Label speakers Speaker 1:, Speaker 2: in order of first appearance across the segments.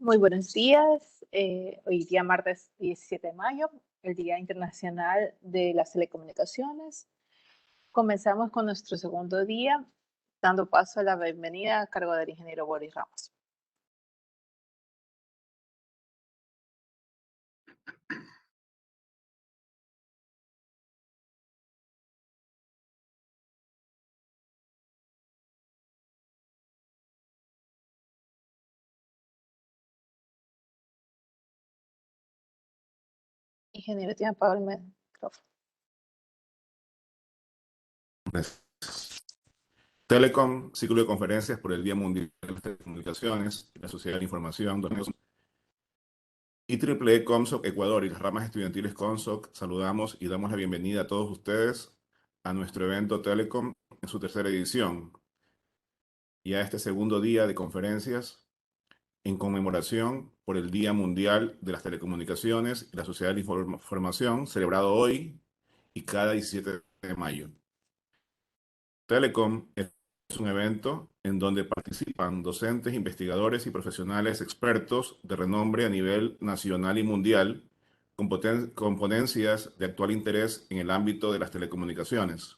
Speaker 1: Muy buenos días. Hoy día martes 17 de mayo, el Día Internacional de las Telecomunicaciones. Comenzamos con nuestro segundo día, dando paso a la bienvenida a cargo del ingeniero Boris Ramos. Ingeniero, tiene apagado el micrófono.
Speaker 2: Telecom, ciclo de conferencias por el Día Mundial de las Telecomunicaciones, la Sociedad de la Información, IEEE Comsoc Ecuador y las ramas estudiantiles Comsoc, saludamos y damos la bienvenida a todos ustedes a nuestro evento Telecom en su tercera edición y a este segundo día de conferencias en conmemoración por el Día Mundial de las Telecomunicaciones y la Sociedad de la Información, celebrado hoy y cada 17 de mayo. Telecom es un evento en donde participan docentes, investigadores y profesionales expertos de renombre a nivel nacional y mundial, con ponencias de actual interés en el ámbito de las telecomunicaciones.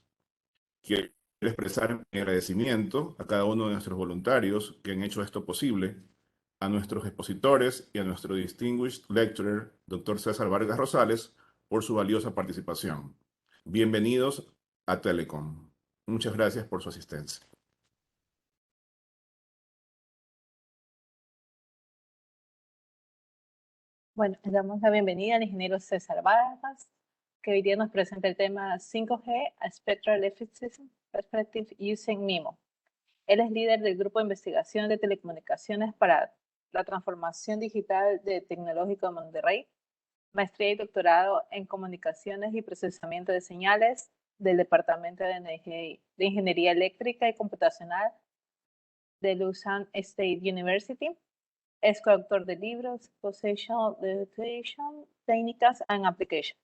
Speaker 2: Quiero expresar mi agradecimiento a cada uno de nuestros voluntarios que han hecho esto posible, a nuestros expositores y a nuestro distinguished lecturer, Dr. César Vargas Rosales, por su valiosa participación. Bienvenidos a Telecom. Muchas gracias por su asistencia.
Speaker 1: Bueno, le damos la bienvenida al ingeniero César Vargas, que hoy día nos presenta el tema 5G, a Spectral Efficiency Perspective Using MIMO. Él es líder del Grupo de Investigación de Telecomunicaciones para la Transformación Digital de Tecnológico de Monterrey, maestría y doctorado en Comunicaciones y Procesamiento de Señales del Departamento de Ingeniería Eléctrica y Computacional de Lausanne State University. Es coautor de libros Positional Detection, Técnicas and Application.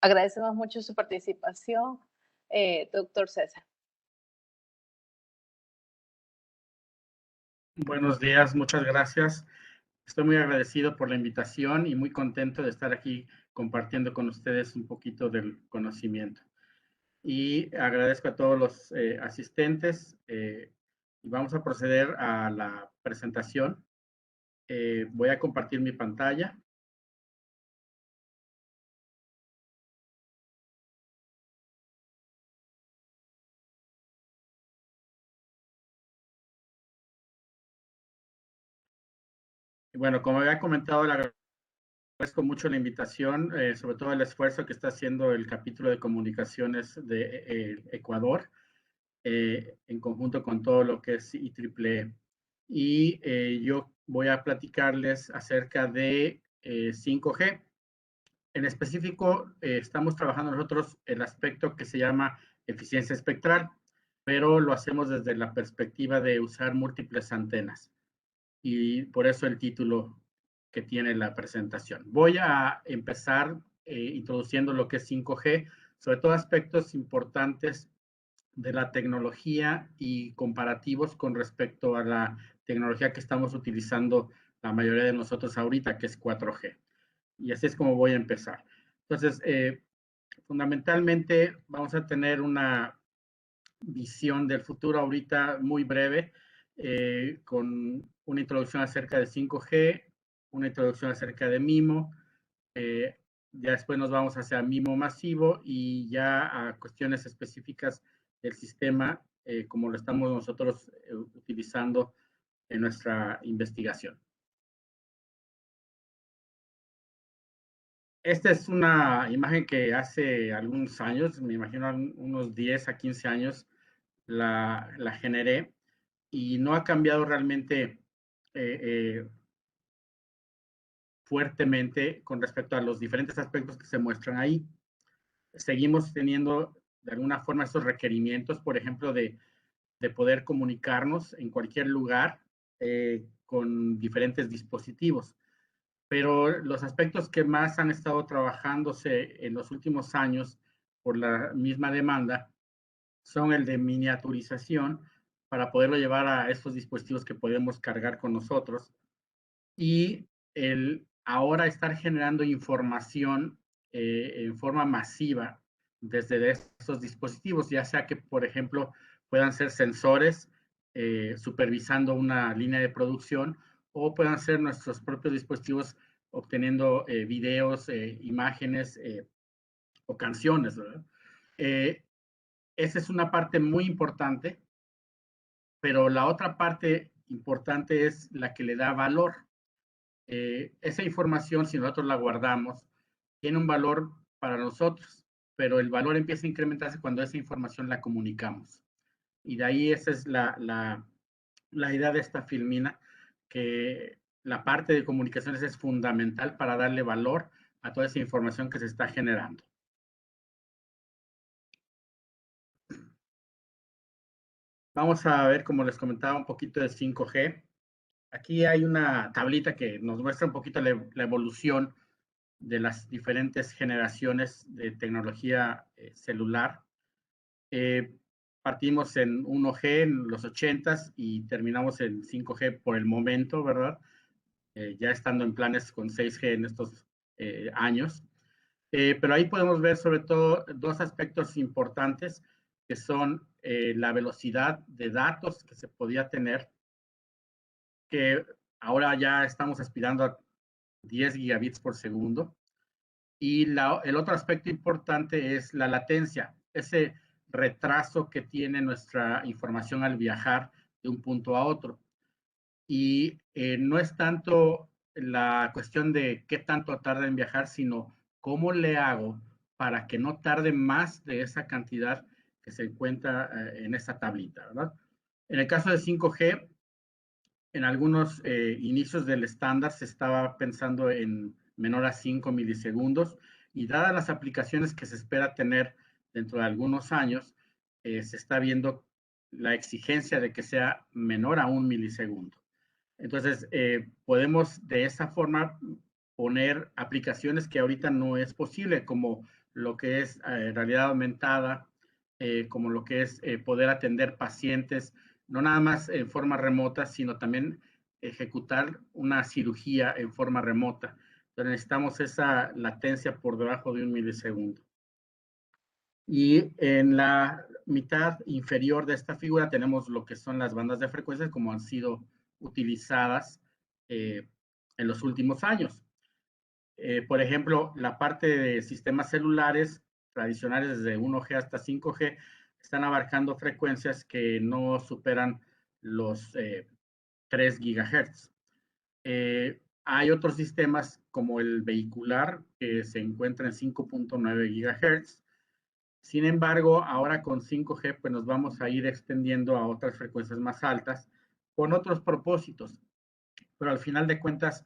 Speaker 1: Agradecemos mucho su participación, doctor César.
Speaker 3: Buenos días, muchas gracias. Estoy muy agradecido por la invitación y muy contento de estar aquí compartiendo con ustedes un poquito del conocimiento. Y agradezco a todos los asistentes y vamos a proceder a la presentación. Voy a compartir mi pantalla. Y bueno, como había comentado, le agradezco mucho la invitación, sobre todo el esfuerzo que está haciendo el capítulo de comunicaciones de Ecuador, en conjunto con todo lo que es IEEE. Y yo voy a platicarles acerca de 5G. En específico, estamos trabajando nosotros el aspecto que se llama eficiencia espectral, pero lo hacemos desde la perspectiva de usar múltiples antenas. Y por eso el título que tiene la presentación. Voy a empezar introduciendo lo que es 5G, sobre todo aspectos importantes de la tecnología y comparativos con respecto a la tecnología que estamos utilizando la mayoría de nosotros ahorita, que es 4G. Y así es como voy a empezar. Entonces, fundamentalmente vamos a tener una visión del futuro ahorita muy breve, con una introducción acerca de 5G, una introducción acerca de MIMO, ya después nos vamos hacia MIMO masivo y ya a cuestiones específicas del sistema, como lo estamos nosotros utilizando en nuestra investigación. Esta es una imagen que hace algunos años, me imagino unos 10 a 15 años, la generé y no ha cambiado realmente fuertemente con respecto a los diferentes aspectos que se muestran ahí. Seguimos teniendo de alguna forma esos requerimientos, por ejemplo, de poder comunicarnos en cualquier lugar con diferentes dispositivos. Pero los aspectos que más han estado trabajándose en los últimos años por la misma demanda son el de miniaturización para poderlo llevar a estos dispositivos que podemos cargar con nosotros. Y el ahora estar generando información en forma masiva desde estos dispositivos, ya sea que, por ejemplo, puedan ser sensores supervisando una línea de producción, o puedan ser nuestros propios dispositivos obteniendo videos, imágenes o canciones, ¿verdad? Esa es una parte muy importante, pero la otra parte importante es la que le da valor. Esa información, si nosotros la guardamos, tiene un valor para nosotros, pero el valor empieza a incrementarse cuando esa información la comunicamos. Y de ahí esa es la idea de esta filmina, que la parte de comunicaciones es fundamental para darle valor a toda esa información que se está generando. Vamos a ver, como les comentaba, un poquito de 5G. Aquí hay una tablita que nos muestra un poquito la evolución de las diferentes generaciones de tecnología celular. Partimos en 1G en los 80s y terminamos en 5G por el momento, ¿verdad? Ya estando en planes con 6G en estos años. Pero ahí podemos ver sobre todo dos aspectos importantes, que son la velocidad de datos que se podía tener, que ahora ya estamos aspirando a 10 gigabits por segundo. Y el otro aspecto importante es la latencia, ese retraso que tiene nuestra información al viajar de un punto a otro. Y no es tanto la cuestión de qué tanto tarda en viajar, sino cómo le hago para que no tarde más de esa cantidad que se encuentra en esa tablita, ¿verdad? En el caso de 5G, en algunos inicios del estándar se estaba pensando en menor a 5 milisegundos, y dadas las aplicaciones que se espera tener dentro de algunos años, se está viendo la exigencia de que sea menor a 1 milisegundo. Entonces, podemos de esa forma poner aplicaciones que ahorita no es posible, como lo que es realidad aumentada, como lo que es poder atender pacientes, no nada más en forma remota, sino también ejecutar una cirugía en forma remota. Entonces necesitamos esa latencia por debajo de 1 milisegundo. Y en la mitad inferior de esta figura tenemos lo que son las bandas de frecuencias como han sido utilizadas en los últimos años. Por ejemplo, la parte de sistemas celulares tradicionales desde 1G hasta 5G están abarcando frecuencias que no superan los 3 gigahertz. Hay otros sistemas como el vehicular que se encuentra en 5.9 gigahertz. Sin embargo, ahora con 5G pues nos vamos a ir extendiendo a otras frecuencias más altas con otros propósitos. Pero al final de cuentas,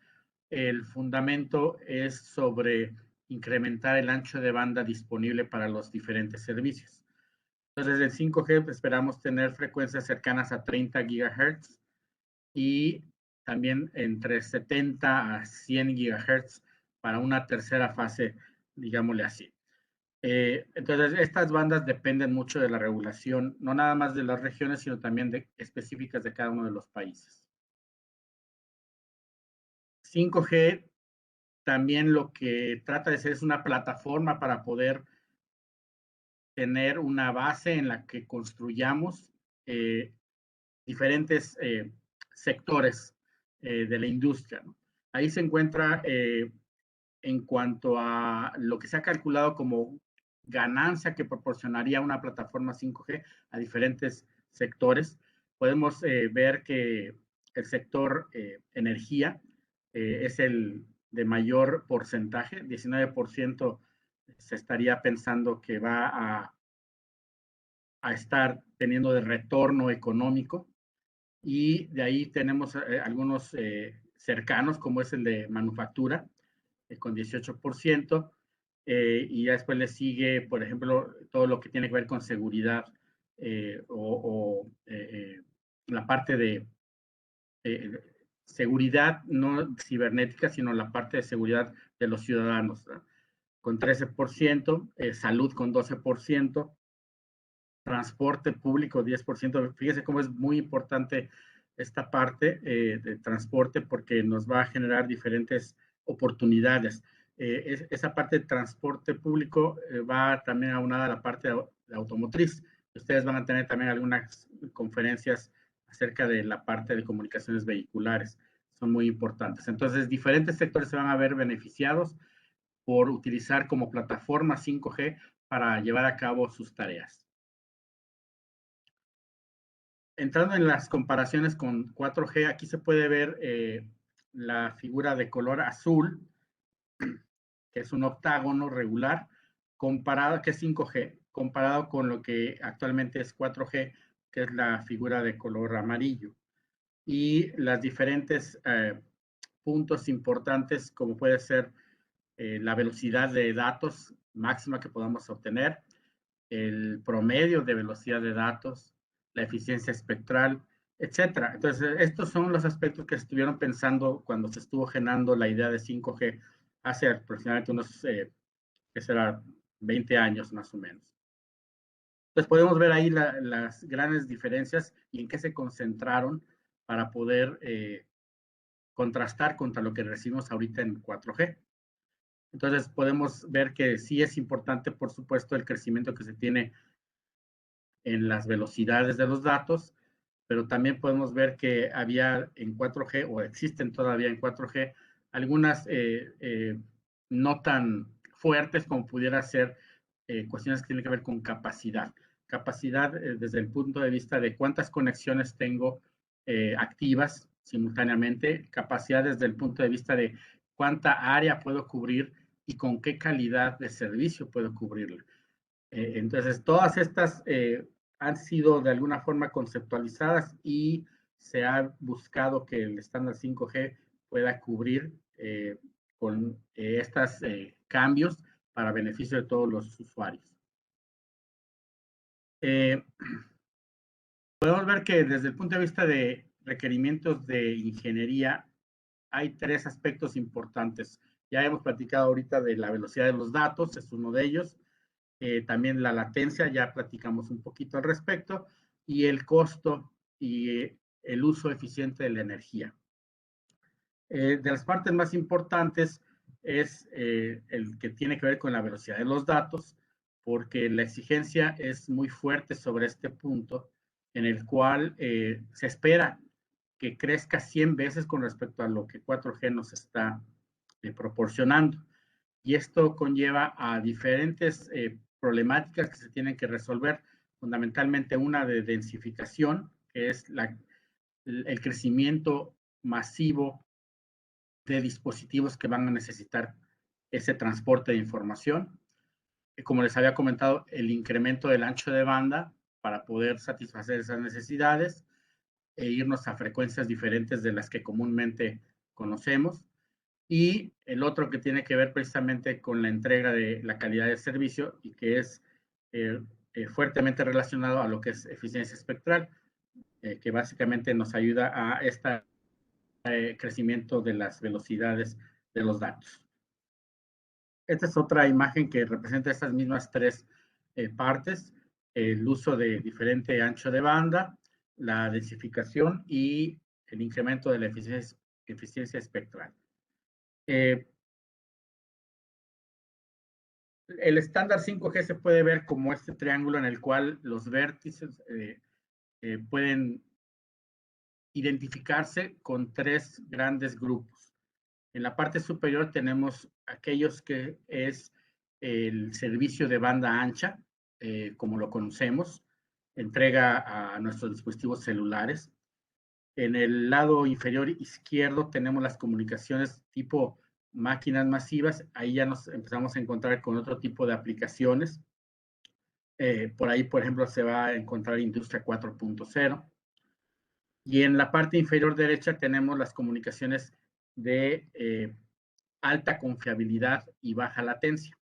Speaker 3: el fundamento es sobre incrementar el ancho de banda disponible para los diferentes servicios. Entonces, en 5G esperamos tener frecuencias cercanas a 30 GHz y también entre 70 a 100 GHz para una tercera fase, digámosle así. Entonces, estas bandas dependen mucho de la regulación, no nada más de las regiones, sino también específicas de cada uno de los países. 5G también lo que trata de ser es una plataforma para poder tener una base en la que construyamos diferentes sectores de la industria, ¿no? Ahí se encuentra en cuanto a lo que se ha calculado como ganancia que proporcionaría una plataforma 5G a diferentes sectores. Podemos ver que el sector energía es el de mayor porcentaje, 19% se estaría pensando que va a estar teniendo de retorno económico, y de ahí tenemos algunos cercanos, como es el de manufactura, con 18%, y ya después le sigue, por ejemplo, todo lo que tiene que ver con seguridad la parte de seguridad no cibernética, sino la parte de seguridad de los ciudadanos, ¿no? Con 13%, salud con 12%, transporte público 10%. Fíjese cómo es muy importante esta parte de transporte porque nos va a generar diferentes oportunidades. Esa parte de transporte público va también aunada a la parte de automotriz. Ustedes van a tener también algunas conferencias acerca de la parte de comunicaciones vehiculares. Son muy importantes. Entonces, diferentes sectores se van a ver beneficiados por utilizar como plataforma 5G para llevar a cabo sus tareas. Entrando en las comparaciones con 4G, aquí se puede ver la figura de color azul, que es un octágono regular, comparado, que es 5G, comparado con lo que actualmente es 4G, que es la figura de color amarillo. Y las diferentes puntos importantes, como puede ser la velocidad de datos máxima que podamos obtener, el promedio de velocidad de datos, la eficiencia espectral, etcétera. Entonces, estos son los aspectos que estuvieron pensando cuando se estuvo generando la idea de 5G hace aproximadamente unos, ¿qué será? 20 años más o menos. Entonces, podemos ver ahí las grandes diferencias y en qué se concentraron para poder contrastar contra lo que recibimos ahorita en 4G. Entonces, podemos ver que sí es importante, por supuesto, el crecimiento que se tiene en las velocidades de los datos, pero también podemos ver que había en 4G o existen todavía en 4G algunas no tan fuertes como pudiera ser cuestiones que tienen que ver con capacidad. Capacidad desde el punto de vista de cuántas conexiones tengo activas simultáneamente, capacidad desde el punto de vista de cuánta área puedo cubrir y con qué calidad de servicio puedo cubrirla. Entonces, todas estas han sido de alguna forma conceptualizadas y se ha buscado que el estándar 5G pueda cubrir con estos cambios para beneficio de todos los usuarios. Podemos ver que desde el punto de vista de requerimientos de ingeniería, hay tres aspectos importantes. Ya hemos platicado ahorita de la velocidad de los datos, es uno de ellos. También la latencia, ya platicamos un poquito al respecto, y el costo y el uso eficiente de la energía. De las partes más importantes es el que tiene que ver con la velocidad de los datos, porque la exigencia es muy fuerte sobre este punto, en el cual se espera que crezca 100 veces con respecto a lo que 4G nos está proporcionando. Y esto conlleva a diferentes problemáticas que se tienen que resolver, fundamentalmente una de densificación, que es el crecimiento masivo de dispositivos que van a necesitar ese transporte de información. Como les había comentado, el incremento del ancho de banda para poder satisfacer esas necesidades e irnos a frecuencias diferentes de las que comúnmente conocemos. Y el otro que tiene que ver precisamente con la entrega de la calidad de servicio y que es fuertemente relacionado a lo que es eficiencia espectral, que básicamente nos ayuda a este crecimiento de las velocidades de los datos. Esta es otra imagen que representa estas mismas tres partes, el uso de diferente ancho de banda, la densificación y el incremento de la eficiencia espectral. El estándar 5G se puede ver como este triángulo en el cual los vértices pueden identificarse con tres grandes grupos. En la parte superior tenemos aquellos que es el servicio de banda ancha, como lo conocemos, entrega a nuestros dispositivos celulares. En el lado inferior izquierdo tenemos las comunicaciones tipo máquinas masivas. Ahí ya nos empezamos a encontrar con otro tipo de aplicaciones. Por ahí, por ejemplo, se va a encontrar Industria 4.0. Y en la parte inferior derecha tenemos las comunicaciones de alta confiabilidad y baja latencia.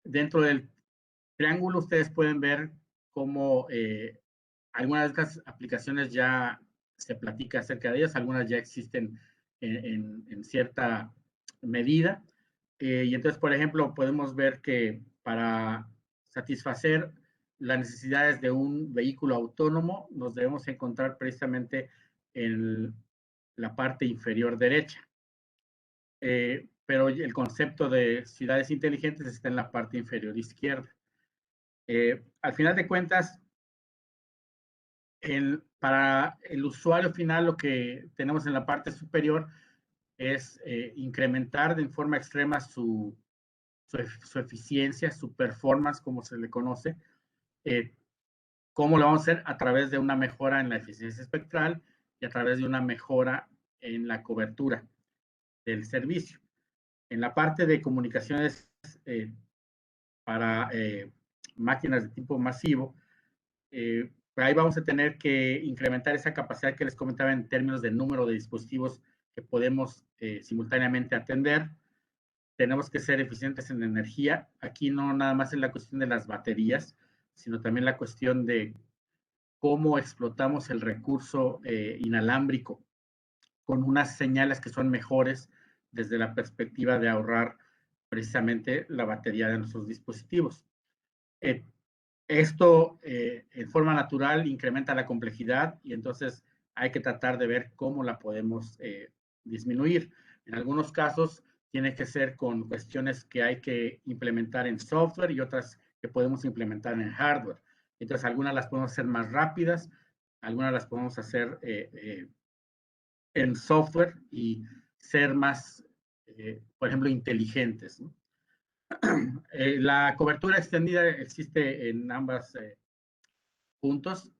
Speaker 3: Dentro del triángulo ustedes pueden ver cómo algunas de estas aplicaciones ya se platica acerca de ellas, algunas ya existen en cierta medida. Y entonces, por ejemplo, podemos ver que para satisfacer las necesidades de un vehículo autónomo nos debemos encontrar precisamente en la parte inferior derecha. Pero el concepto de ciudades inteligentes está en la parte inferior izquierda. Al final de cuentas, para el usuario final, lo que tenemos en la parte superior es incrementar de forma extrema su eficiencia, su performance, como se le conoce. ¿Cómo lo vamos a hacer? A través de una mejora en la eficiencia espectral y a través de una mejora en la cobertura del servicio. En la parte de comunicaciones para máquinas de tipo masivo, ahí vamos a tener que incrementar esa capacidad que les comentaba en términos de número de dispositivos que podemos simultáneamente atender. Tenemos que ser eficientes en energía. Aquí no nada más es la cuestión de las baterías, sino también la cuestión de cómo explotamos el recurso inalámbrico con unas señales que son mejores desde la perspectiva de ahorrar precisamente la batería de nuestros dispositivos. Esto en forma natural incrementa la complejidad y entonces hay que tratar de ver cómo la podemos disminuir. En algunos casos tiene que ser con cuestiones que hay que implementar en software y otras que podemos implementar en hardware. Entonces algunas las podemos hacer más rápidas, algunas las podemos hacer en software y ser más, por ejemplo, inteligentes, ¿no? La cobertura extendida existe en ambos puntos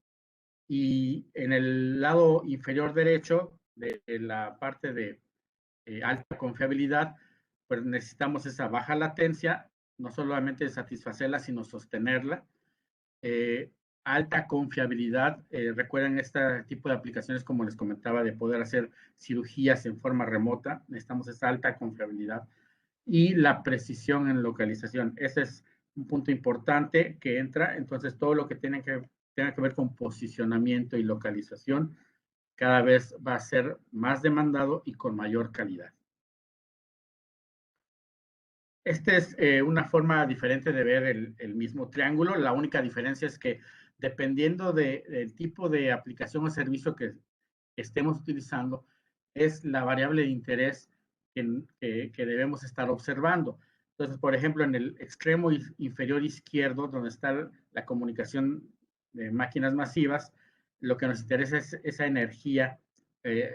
Speaker 3: y en el lado inferior derecho de la parte de alta confiabilidad, pues necesitamos esa baja latencia, no solamente satisfacerla, sino sostenerla. Alta confiabilidad, recuerden este tipo de aplicaciones, como les comentaba, de poder hacer cirugías en forma remota, necesitamos esa alta confiabilidad y la precisión en localización. Ese es un punto importante que entra. Entonces, todo lo que tenga que ver con posicionamiento y localización cada vez va a ser más demandado y con mayor calidad. Esta es una forma diferente de ver el mismo triángulo. La única diferencia es que dependiendo del tipo de aplicación o servicio que estemos utilizando, es la variable de interés que debemos estar observando. Entonces, por ejemplo, en el extremo inferior izquierdo, donde está la comunicación de máquinas masivas, lo que nos interesa es esa energía,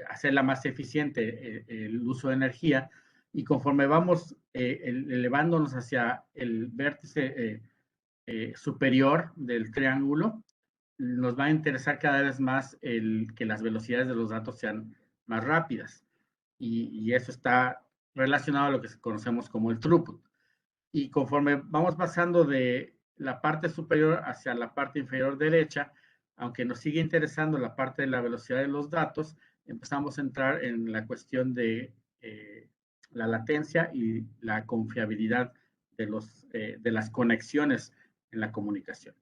Speaker 3: hacerla más eficiente, el uso de energía, y conforme vamos elevándonos hacia el vértice superior del triángulo, nos va a interesar cada vez más que las velocidades de los datos sean más rápidas. Y eso está relacionado a lo que conocemos como el throughput. Y conforme vamos pasando de la parte superior hacia la parte inferior derecha, aunque nos sigue interesando la parte de la velocidad de los datos, empezamos a entrar en la cuestión de la latencia y la confiabilidad de las conexiones en la comunicación.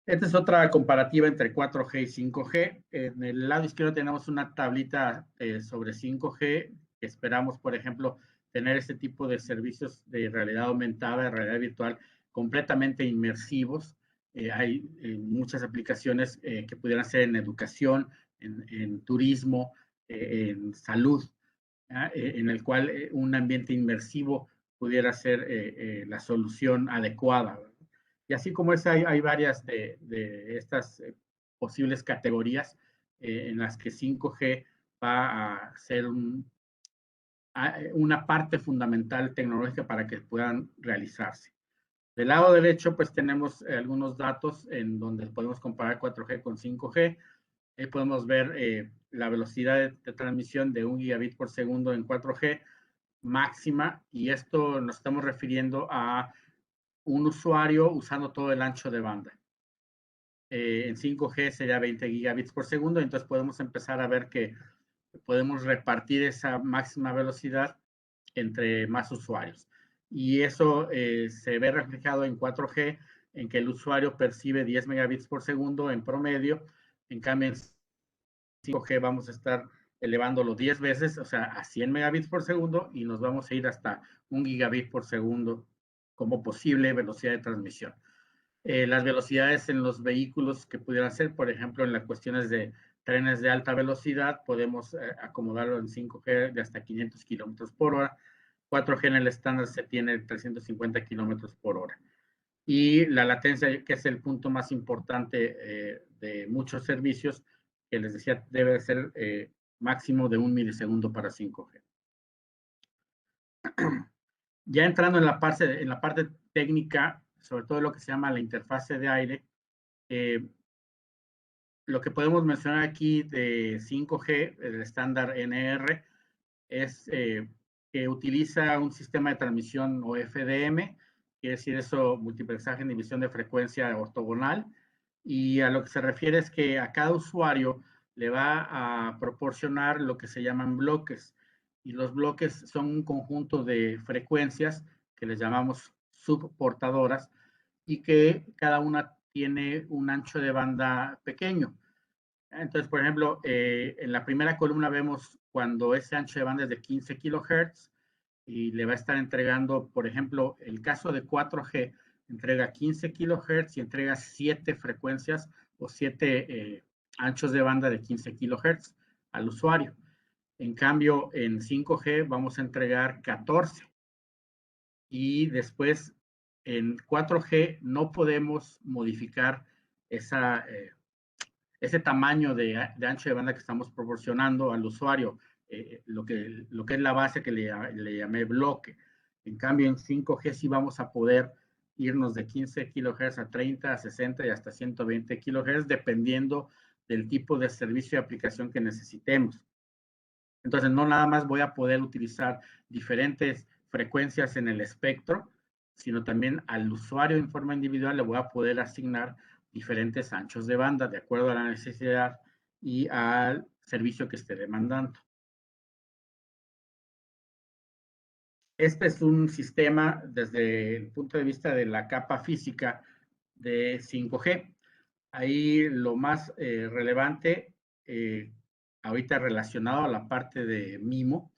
Speaker 3: Esta es otra comparativa entre 4G y 5G. En el lado izquierdo tenemos una tablita sobre 5G, que esperamos, por ejemplo, tener este tipo de servicios de realidad aumentada, de realidad virtual, completamente inmersivos. Hay muchas aplicaciones que pudieran ser en educación, en turismo, en salud, en el cual un ambiente inmersivo pudiera ser la solución adecuada. Y así como esa, hay varias de estas posibles categorías en las que 5G va a ser una parte fundamental tecnológica para que puedan realizarse. Del lado derecho, pues tenemos algunos datos en donde podemos comparar 4G con 5G. Ahí podemos ver la velocidad de transmisión de 1 gigabit por segundo en 4G máxima, y esto nos estamos refiriendo a un usuario usando todo el ancho de banda. En 5G sería 20 gigabits por segundo, entonces podemos empezar a ver que podemos repartir esa máxima velocidad entre más usuarios. Y eso se ve reflejado en 4G, en que el usuario percibe 10 megabits por segundo en promedio. En cambio, en 5G vamos a estar elevándolo 10 veces, o sea, a 100 megabits por segundo, y nos vamos a ir hasta 1 gigabit por segundo como posible velocidad de transmisión. Las velocidades en los vehículos que pudieran ser, por ejemplo, en las cuestiones de trenes de alta velocidad, podemos acomodarlo en 5G de hasta 500 kilómetros por hora. 4G en el estándar se tiene 350 kilómetros por hora. Y la latencia, que es el punto más importante de muchos servicios, que les decía, debe ser máximo de 1 milisegundo para 5G. Ya entrando en la parte técnica, sobre todo lo que se llama la interfase de aire, lo que podemos mencionar aquí de 5G, el estándar NR, es que utiliza un sistema de transmisión o FDM, quiere decir eso, multiplexaje en división de frecuencia ortogonal, y a lo que se refiere es que a cada usuario le va a proporcionar lo que se llaman bloques, y los bloques son un conjunto de frecuencias que les llamamos subportadoras, y que cada una tiene un ancho de banda pequeño. Entonces, por ejemplo, en la primera columna vemos cuando ese ancho de banda es de 15 kilohertz y le va a estar entregando, por ejemplo, el caso de 4G, entrega 15 kilohertz y entrega 7 frecuencias o 7 anchos de banda de 15 kilohertz al usuario. En cambio, en 5G vamos a entregar 14. Y después, en 4G no podemos modificar ese tamaño de ancho de banda que estamos proporcionando al usuario, lo que es la base que le llamé bloque. En cambio, en 5G sí vamos a poder irnos de 15 kHz a 30, a 60 y hasta 120 kHz, dependiendo del tipo de servicio y aplicación que necesitemos. Entonces, no nada más voy a poder utilizar diferentes frecuencias en el espectro, sino también al usuario en forma individual le voy a poder asignar diferentes anchos de banda de acuerdo a la necesidad y al servicio que esté demandando. Este es un sistema desde el punto de vista de la capa física de 5G. Ahí lo más relevante, ahorita relacionado a la parte de MIMO,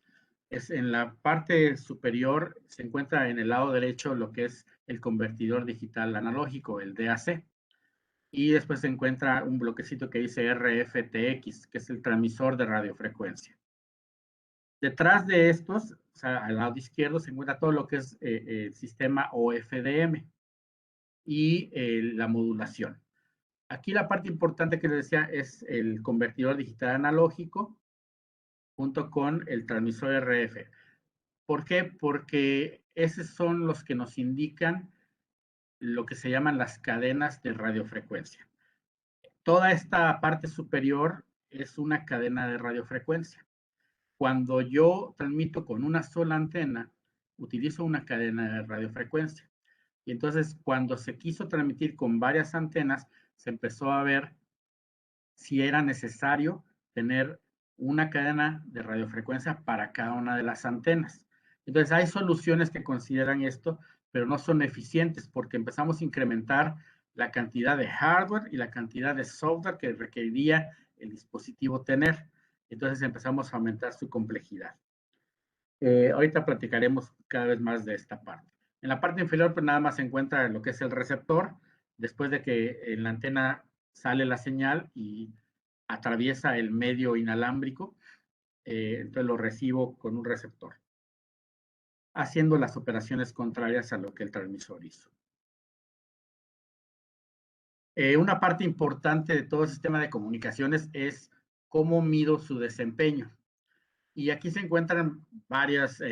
Speaker 3: es en la parte superior, se encuentra en el lado derecho lo que es el convertidor digital analógico, el DAC. Y después se encuentra un bloquecito que dice RFTX, que es el transmisor de radiofrecuencia. Detrás de estos, o sea, al lado izquierdo, se encuentra todo lo que es el sistema OFDM y la modulación. Aquí la parte importante que les decía es el convertidor digital analógico junto con el transmisor RF. ¿Por qué? Porque esos son los que nos indican lo que se llaman las cadenas de radiofrecuencia. Toda esta parte superior es una cadena de radiofrecuencia. Cuando yo transmito con una sola antena, utilizo una cadena de radiofrecuencia. Y entonces, cuando se quiso transmitir con varias antenas, se empezó a ver si era necesario tener una cadena de radiofrecuencia para cada una de las antenas. Entonces, hay soluciones que consideran esto, pero no son eficientes porque empezamos a incrementar la cantidad de hardware y la cantidad de software que requeriría el dispositivo tener. Entonces empezamos a aumentar su complejidad. Ahorita platicaremos cada vez más de esta parte. En la parte inferior, pues nada más se encuentra lo que es el receptor. Después de que en la antena sale la señal y atraviesa el medio inalámbrico, entonces lo recibo con un receptor, haciendo las operaciones contrarias a lo que el transmisor hizo. Una parte importante de todo sistema de comunicaciones es cómo mido su desempeño. Y aquí se encuentran varias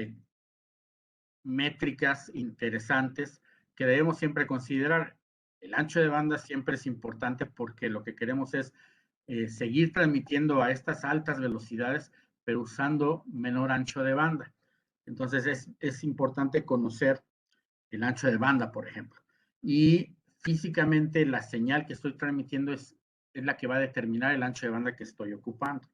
Speaker 3: métricas interesantes que debemos siempre considerar. El ancho de banda siempre es importante porque lo que queremos es seguir transmitiendo a estas altas velocidades, pero usando menor ancho de banda. Entonces es importante conocer el ancho de banda, por ejemplo. Y físicamente la señal que estoy transmitiendo es la que va a determinar el ancho de banda que estoy ocupando.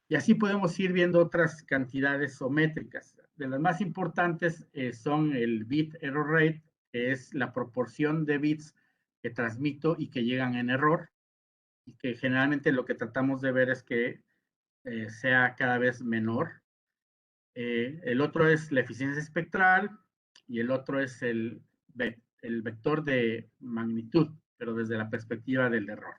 Speaker 3: Y así podemos ir viendo otras cantidades o métricas. De las más importantes son el bit error rate, que es la proporción de bits que transmito y que llegan en error, y que generalmente lo que tratamos de ver es que sea cada vez menor. El otro es la eficiencia espectral, y el otro es el vector de magnitud, pero desde la perspectiva del error.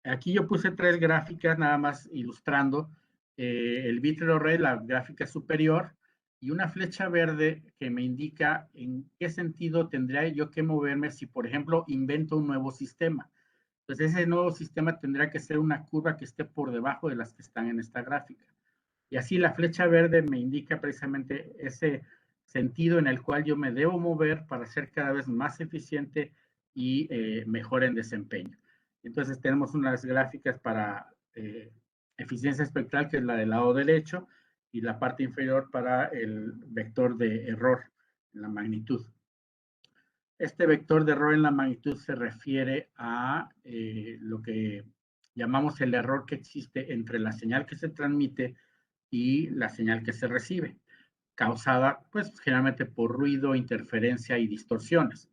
Speaker 3: Aquí yo puse 3 gráficas nada más ilustrando el bit error rate, la gráfica superior, y una flecha verde que me indica en qué sentido tendría yo que moverme si, por ejemplo, invento un nuevo sistema. Entonces, ese nuevo sistema tendrá que ser una curva que esté por debajo de las que están en esta gráfica. Y así la flecha verde me indica precisamente ese sentido en el cual yo me debo mover para ser cada vez más eficiente y mejor en desempeño. Entonces tenemos unas gráficas para eficiencia espectral, que es la del lado derecho, y la parte inferior para el vector de error en la magnitud. Este vector de error en la magnitud se refiere a lo que llamamos el error que existe entre la señal que se transmite y la señal que se recibe, causada pues generalmente por ruido, interferencia y distorsiones.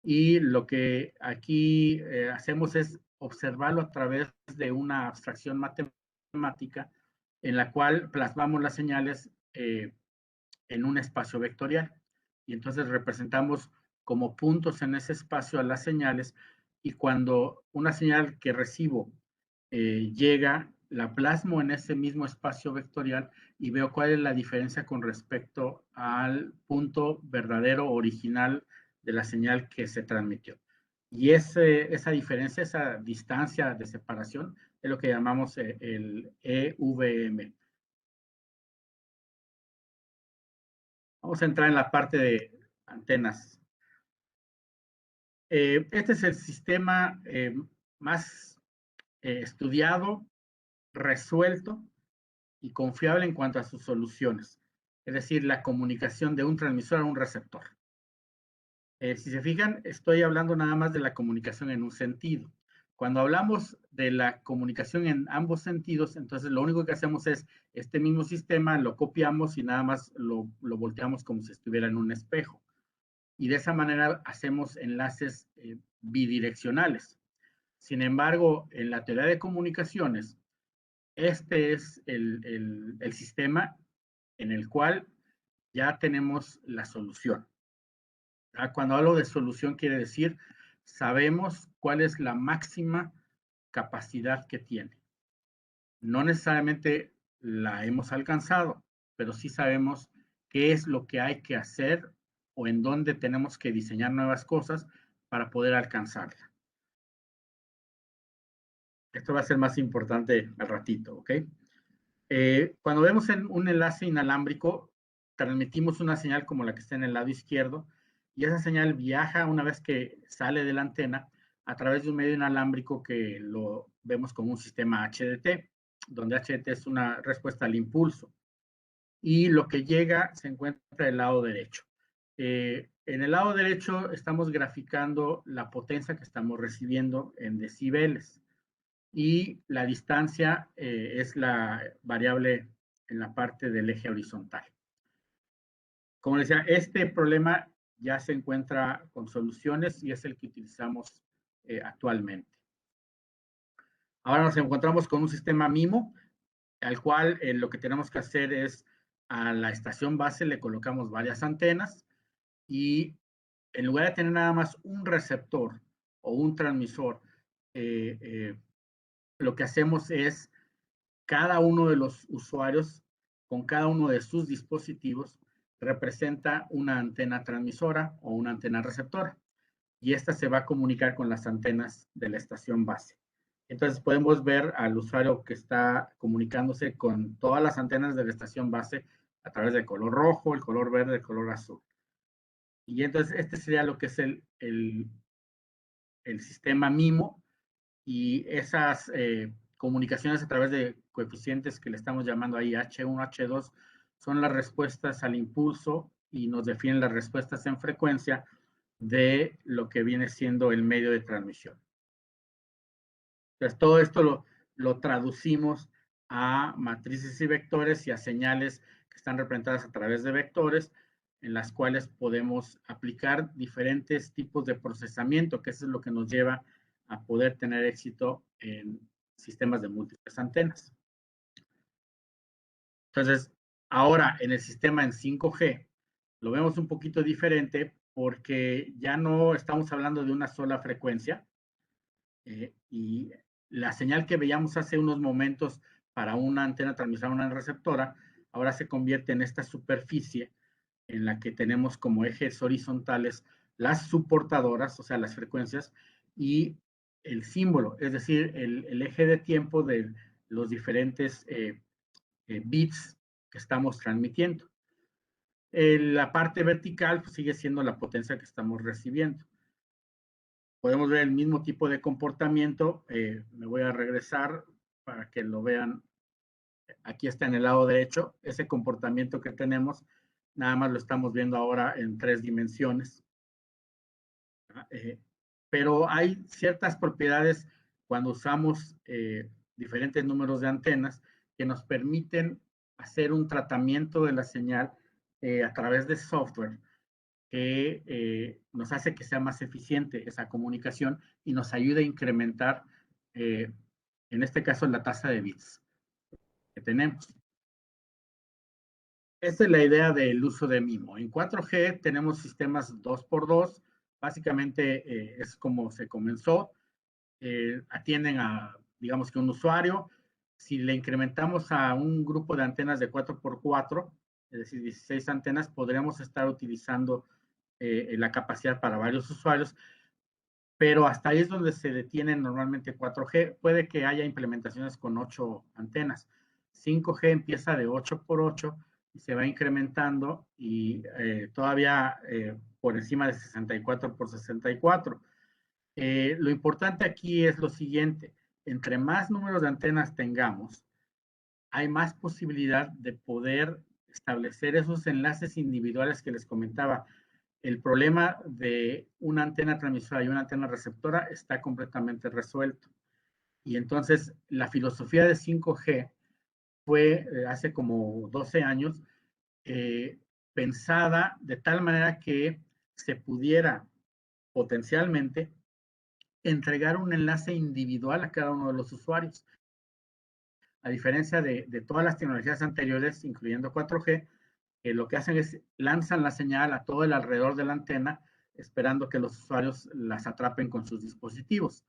Speaker 3: Y lo que aquí hacemos es observarlo a través de una abstracción matemática en la cual plasmamos las señales en un espacio vectorial. Y entonces representamos como puntos en ese espacio a las señales, y cuando una señal que recibo llega, la plasmo en ese mismo espacio vectorial y veo cuál es la diferencia con respecto al punto verdadero original de la señal que se transmitió. Y esa diferencia, esa distancia de separación, es lo que llamamos el EVM. Vamos a entrar en la parte de antenas. Este es el sistema más estudiado, resuelto y confiable en cuanto a sus soluciones. Es decir, la comunicación de un transmisor a un receptor. Si se fijan, estoy hablando nada más de la comunicación en un sentido. Cuando hablamos de la comunicación en ambos sentidos, entonces lo único que hacemos es este mismo sistema, lo copiamos y nada más lo volteamos como si estuviera en un espejo. Y de esa manera hacemos enlaces bidireccionales. Sin embargo, en la teoría de comunicaciones, este es el sistema en el cual ya tenemos la solución. Cuando hablo de solución quiere decir, sabemos cuál es la máxima capacidad que tiene. No necesariamente la hemos alcanzado, pero sí sabemos qué es lo que hay que hacer o en dónde tenemos que diseñar nuevas cosas para poder alcanzarla. Esto va a ser más importante al ratito, ¿ok? Cuando vemos un enlace inalámbrico, transmitimos una señal como la que está en el lado izquierdo, y esa señal viaja una vez que sale de la antena a través de un medio inalámbrico que lo vemos como un sistema HDT, donde HDT es una respuesta al impulso. Y lo que llega se encuentra del lado derecho. En el lado derecho estamos graficando la potencia que estamos recibiendo en decibeles, y la distancia es la variable en la parte del eje horizontal. Como les decía, este problema ya se encuentra con soluciones y es el que utilizamos actualmente. Ahora nos encontramos con un sistema MIMO, al cual lo que tenemos que hacer es a la estación base le colocamos varias antenas, y en lugar de tener nada más un receptor o un transmisor, lo que hacemos es cada uno de los usuarios con cada uno de sus dispositivos representa una antena transmisora o una antena receptora, y esta se va a comunicar con las antenas de la estación base. Entonces podemos ver al usuario que está comunicándose con todas las antenas de la estación base a través del color rojo, el color verde, el color azul. Y entonces este sería lo que es el sistema MIMO, y esas comunicaciones a través de coeficientes que le estamos llamando ahí H1, H2, son las respuestas al impulso y nos definen las respuestas en frecuencia de lo que viene siendo el medio de transmisión. Entonces, todo esto lo traducimos a matrices y vectores y a señales que están representadas a través de vectores, en las cuales podemos aplicar diferentes tipos de procesamiento, que eso es lo que nos lleva a poder tener éxito en sistemas de múltiples antenas. Entonces, ahora en el sistema en 5G, lo vemos un poquito diferente porque ya no estamos hablando de una sola frecuencia y la señal que veíamos hace unos momentos para una antena transmisora, una receptora, ahora se convierte en esta superficie en la que tenemos como ejes horizontales las subportadoras, o sea, las frecuencias, y el símbolo, es decir, el eje de tiempo de los diferentes bits que estamos transmitiendo. La parte vertical pues, sigue siendo la potencia que estamos recibiendo. Podemos ver el mismo tipo de comportamiento. Me voy a regresar para que lo vean. Aquí está en el lado derecho. Ese comportamiento que tenemos, nada más lo estamos viendo ahora en 3 dimensiones. Pero hay ciertas propiedades cuando usamos diferentes números de antenas que nos permiten hacer un tratamiento de la señal a través de software que nos hace que sea más eficiente esa comunicación y nos ayude a incrementar, en este caso, la tasa de bits que tenemos. Esta es la idea del uso de MIMO. En 4G tenemos sistemas 2x2, básicamente es como se comenzó, atienden a, digamos que un usuario. Si le incrementamos a un grupo de antenas de 4x4, es decir, 16 antenas, podríamos estar utilizando la capacidad para varios usuarios, pero hasta ahí es donde se detienen normalmente 4G. Puede que haya implementaciones con 8 antenas. 5G empieza de 8x8 y se va incrementando y todavía por encima de 64x64. Lo importante aquí es lo siguiente, entre más números de antenas tengamos, hay más posibilidad de poder establecer esos enlaces individuales que les comentaba. El problema de una antena transmisora y una antena receptora está completamente resuelto. Y entonces la filosofía de 5G fue hace como 12 años pensada de tal manera que se pudiera potencialmente entregar un enlace individual a cada uno de los usuarios. A diferencia de todas las tecnologías anteriores, incluyendo 4G, que lo que hacen es lanzan la señal a todo el alrededor de la antena, esperando que los usuarios las atrapen con sus dispositivos.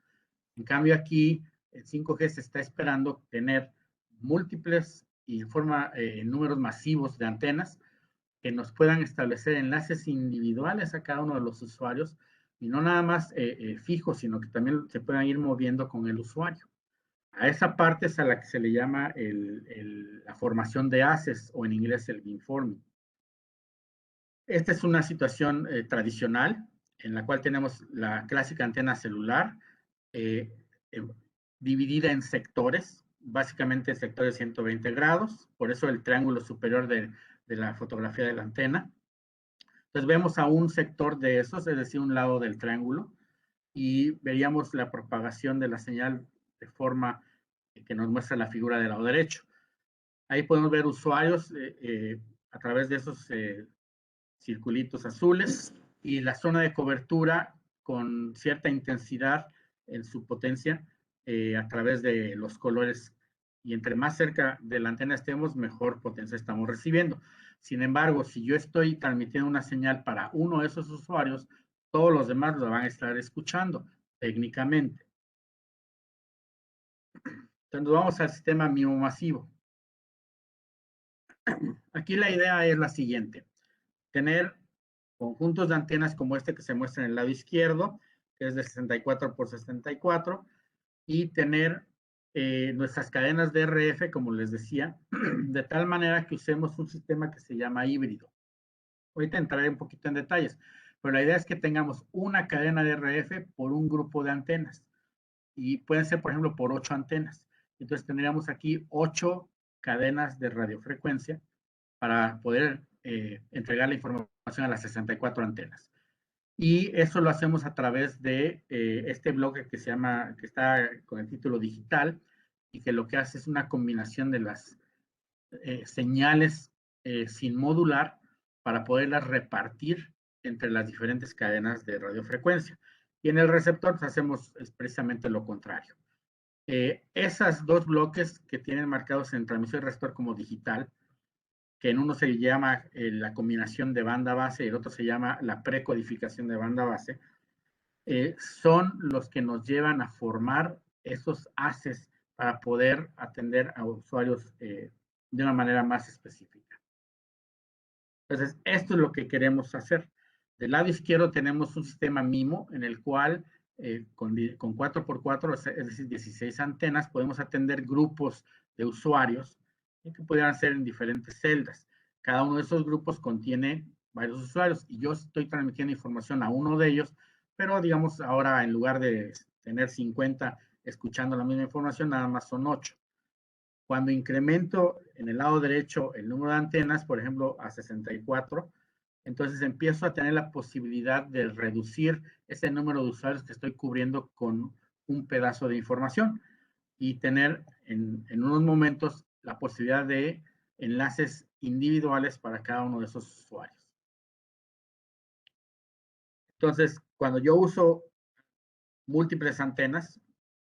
Speaker 3: En cambio, aquí en 5G se está esperando tener múltiples y números masivos de antenas que nos puedan establecer enlaces individuales a cada uno de los usuarios y no nada más fijos, sino que también se puedan ir moviendo con el usuario. A esa parte es a la que se le llama la formación de haces o en inglés el beamforming. Esta es una situación tradicional en la cual tenemos la clásica antena celular dividida en sectores, básicamente sectores 120 grados, por eso el triángulo superior de la fotografía de la antena. Entonces vemos a un sector de esos, es decir, un lado del triángulo, y veríamos la propagación de la señal de forma que nos muestra la figura del lado derecho. Ahí podemos ver usuarios a través de esos circulitos azules y la zona de cobertura con cierta intensidad en su potencia a través de los colores. Y entre más cerca de la antena estemos, mejor potencia estamos recibiendo. Sin embargo, si yo estoy transmitiendo una señal para uno de esos usuarios, todos los demás lo van a estar escuchando técnicamente. Entonces vamos al sistema MIMO masivo. Aquí la idea es la siguiente, tener conjuntos de antenas como este que se muestra en el lado izquierdo, que es de 64 por 64, y tener nuestras cadenas de RF, como les decía, de tal manera que usemos un sistema que se llama híbrido. Ahorita entraré un poquito en detalles, pero la idea es que tengamos una cadena de RF por un grupo de antenas, y pueden ser, por ejemplo, por 8 antenas. Entonces tendríamos aquí 8 cadenas de radiofrecuencia para poder entregar la información a las 64 antenas. Y eso lo hacemos a través de este bloque que está con el título digital y que lo que hace es una combinación de las señales sin modular para poderlas repartir entre las diferentes cadenas de radiofrecuencia. Y en el receptor pues, hacemos precisamente lo contrario. Esas dos bloques que tienen marcados en transmisión y receptor como digital que en uno se llama la combinación de banda base y el otro se llama la precodificación de banda base, son los que nos llevan a formar esos haces para poder atender a usuarios de una manera más específica. Entonces, esto es lo que queremos hacer. Del lado izquierdo tenemos un sistema MIMO en el cual con 4x4, es decir, 16 antenas, podemos atender grupos de usuarios que pudieran ser en diferentes celdas. Cada uno de esos grupos contiene varios usuarios y yo estoy transmitiendo información a uno de ellos, pero digamos ahora en lugar de tener 50 escuchando la misma información, nada más son 8. Cuando incremento en el lado derecho el número de antenas, por ejemplo, a 64, entonces empiezo a tener la posibilidad de reducir ese número de usuarios que estoy cubriendo con un pedazo de información y tener en unos momentos la posibilidad de enlaces individuales para cada uno de esos usuarios. Entonces, cuando yo uso múltiples antenas,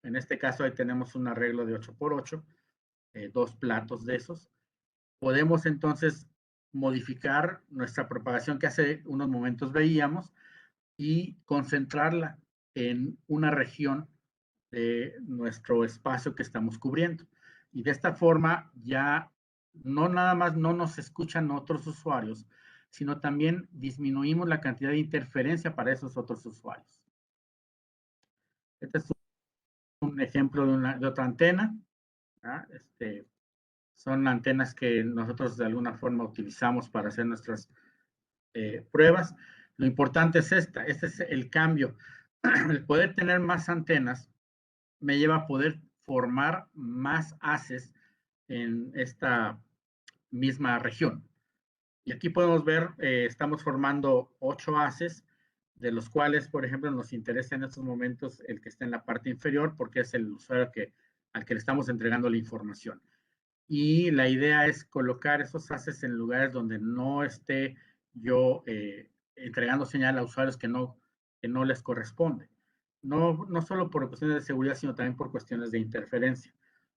Speaker 3: en este caso ahí tenemos un arreglo de 8x8, 2 platos de esos, podemos entonces modificar nuestra propagación que hace unos momentos veíamos y concentrarla en una región de nuestro espacio que estamos cubriendo. Y de esta forma ya no nada más no nos escuchan otros usuarios, sino también disminuimos la cantidad de interferencia para esos otros usuarios. Este es un ejemplo de otra antena. Son antenas que nosotros de alguna forma utilizamos para hacer nuestras pruebas. Lo importante es este es el cambio. El poder tener más antenas me lleva a poder formar más haces en esta misma región. Y aquí podemos ver, estamos formando 8 haces, de los cuales, por ejemplo, nos interesa en estos momentos el que está en la parte inferior, porque es el usuario al que le estamos entregando la información. Y la idea es colocar esos haces en lugares donde no esté yo entregando señal a usuarios que no les corresponde. No solo por cuestiones de seguridad, sino también por cuestiones de interferencia.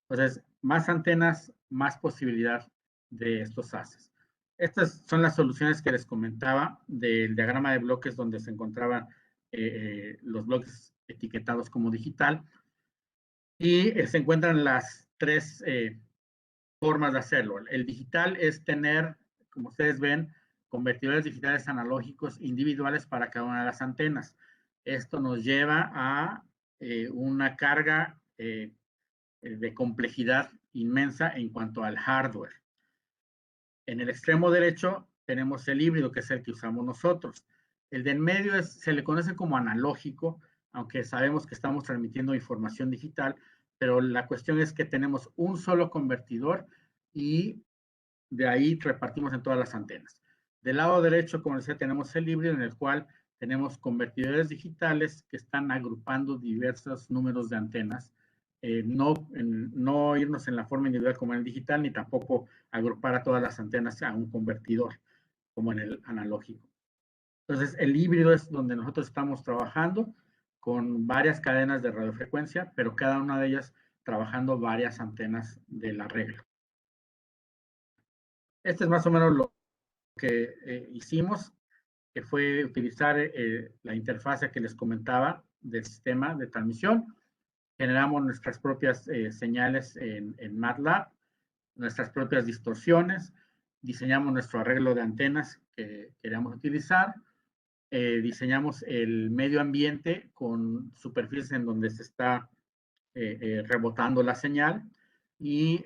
Speaker 3: Entonces, más antenas, más posibilidad de estos haces. Estas son las soluciones que les comentaba del diagrama de bloques donde se encontraban los bloques etiquetados como digital. Y se encuentran las 3 formas de hacerlo. El digital es tener, como ustedes ven, convertidores digitales analógicos individuales para cada una de las antenas. Esto nos lleva a una carga de complejidad inmensa en cuanto al hardware. En el extremo derecho tenemos el híbrido, que es el que usamos nosotros. El de en medio se le conoce como analógico, aunque sabemos que estamos transmitiendo información digital, pero la cuestión es que tenemos un solo convertidor y de ahí repartimos en todas las antenas. Del lado derecho, como decía, tenemos el híbrido en el cual tenemos convertidores digitales que están agrupando diversos números de antenas. No irnos en la forma individual como en el digital, ni tampoco agrupar a todas las antenas a un convertidor como en el analógico. Entonces, el híbrido es donde nosotros estamos trabajando con varias cadenas de radiofrecuencia, pero cada una de ellas trabajando varias antenas del arreglo. Este es más o menos lo que hicimos, que fue utilizar la interfase que les comentaba del sistema de transmisión. Generamos nuestras propias señales en MATLAB, nuestras propias distorsiones, diseñamos nuestro arreglo de antenas que queríamos utilizar, diseñamos el medio ambiente con superficies en donde se está rebotando la señal y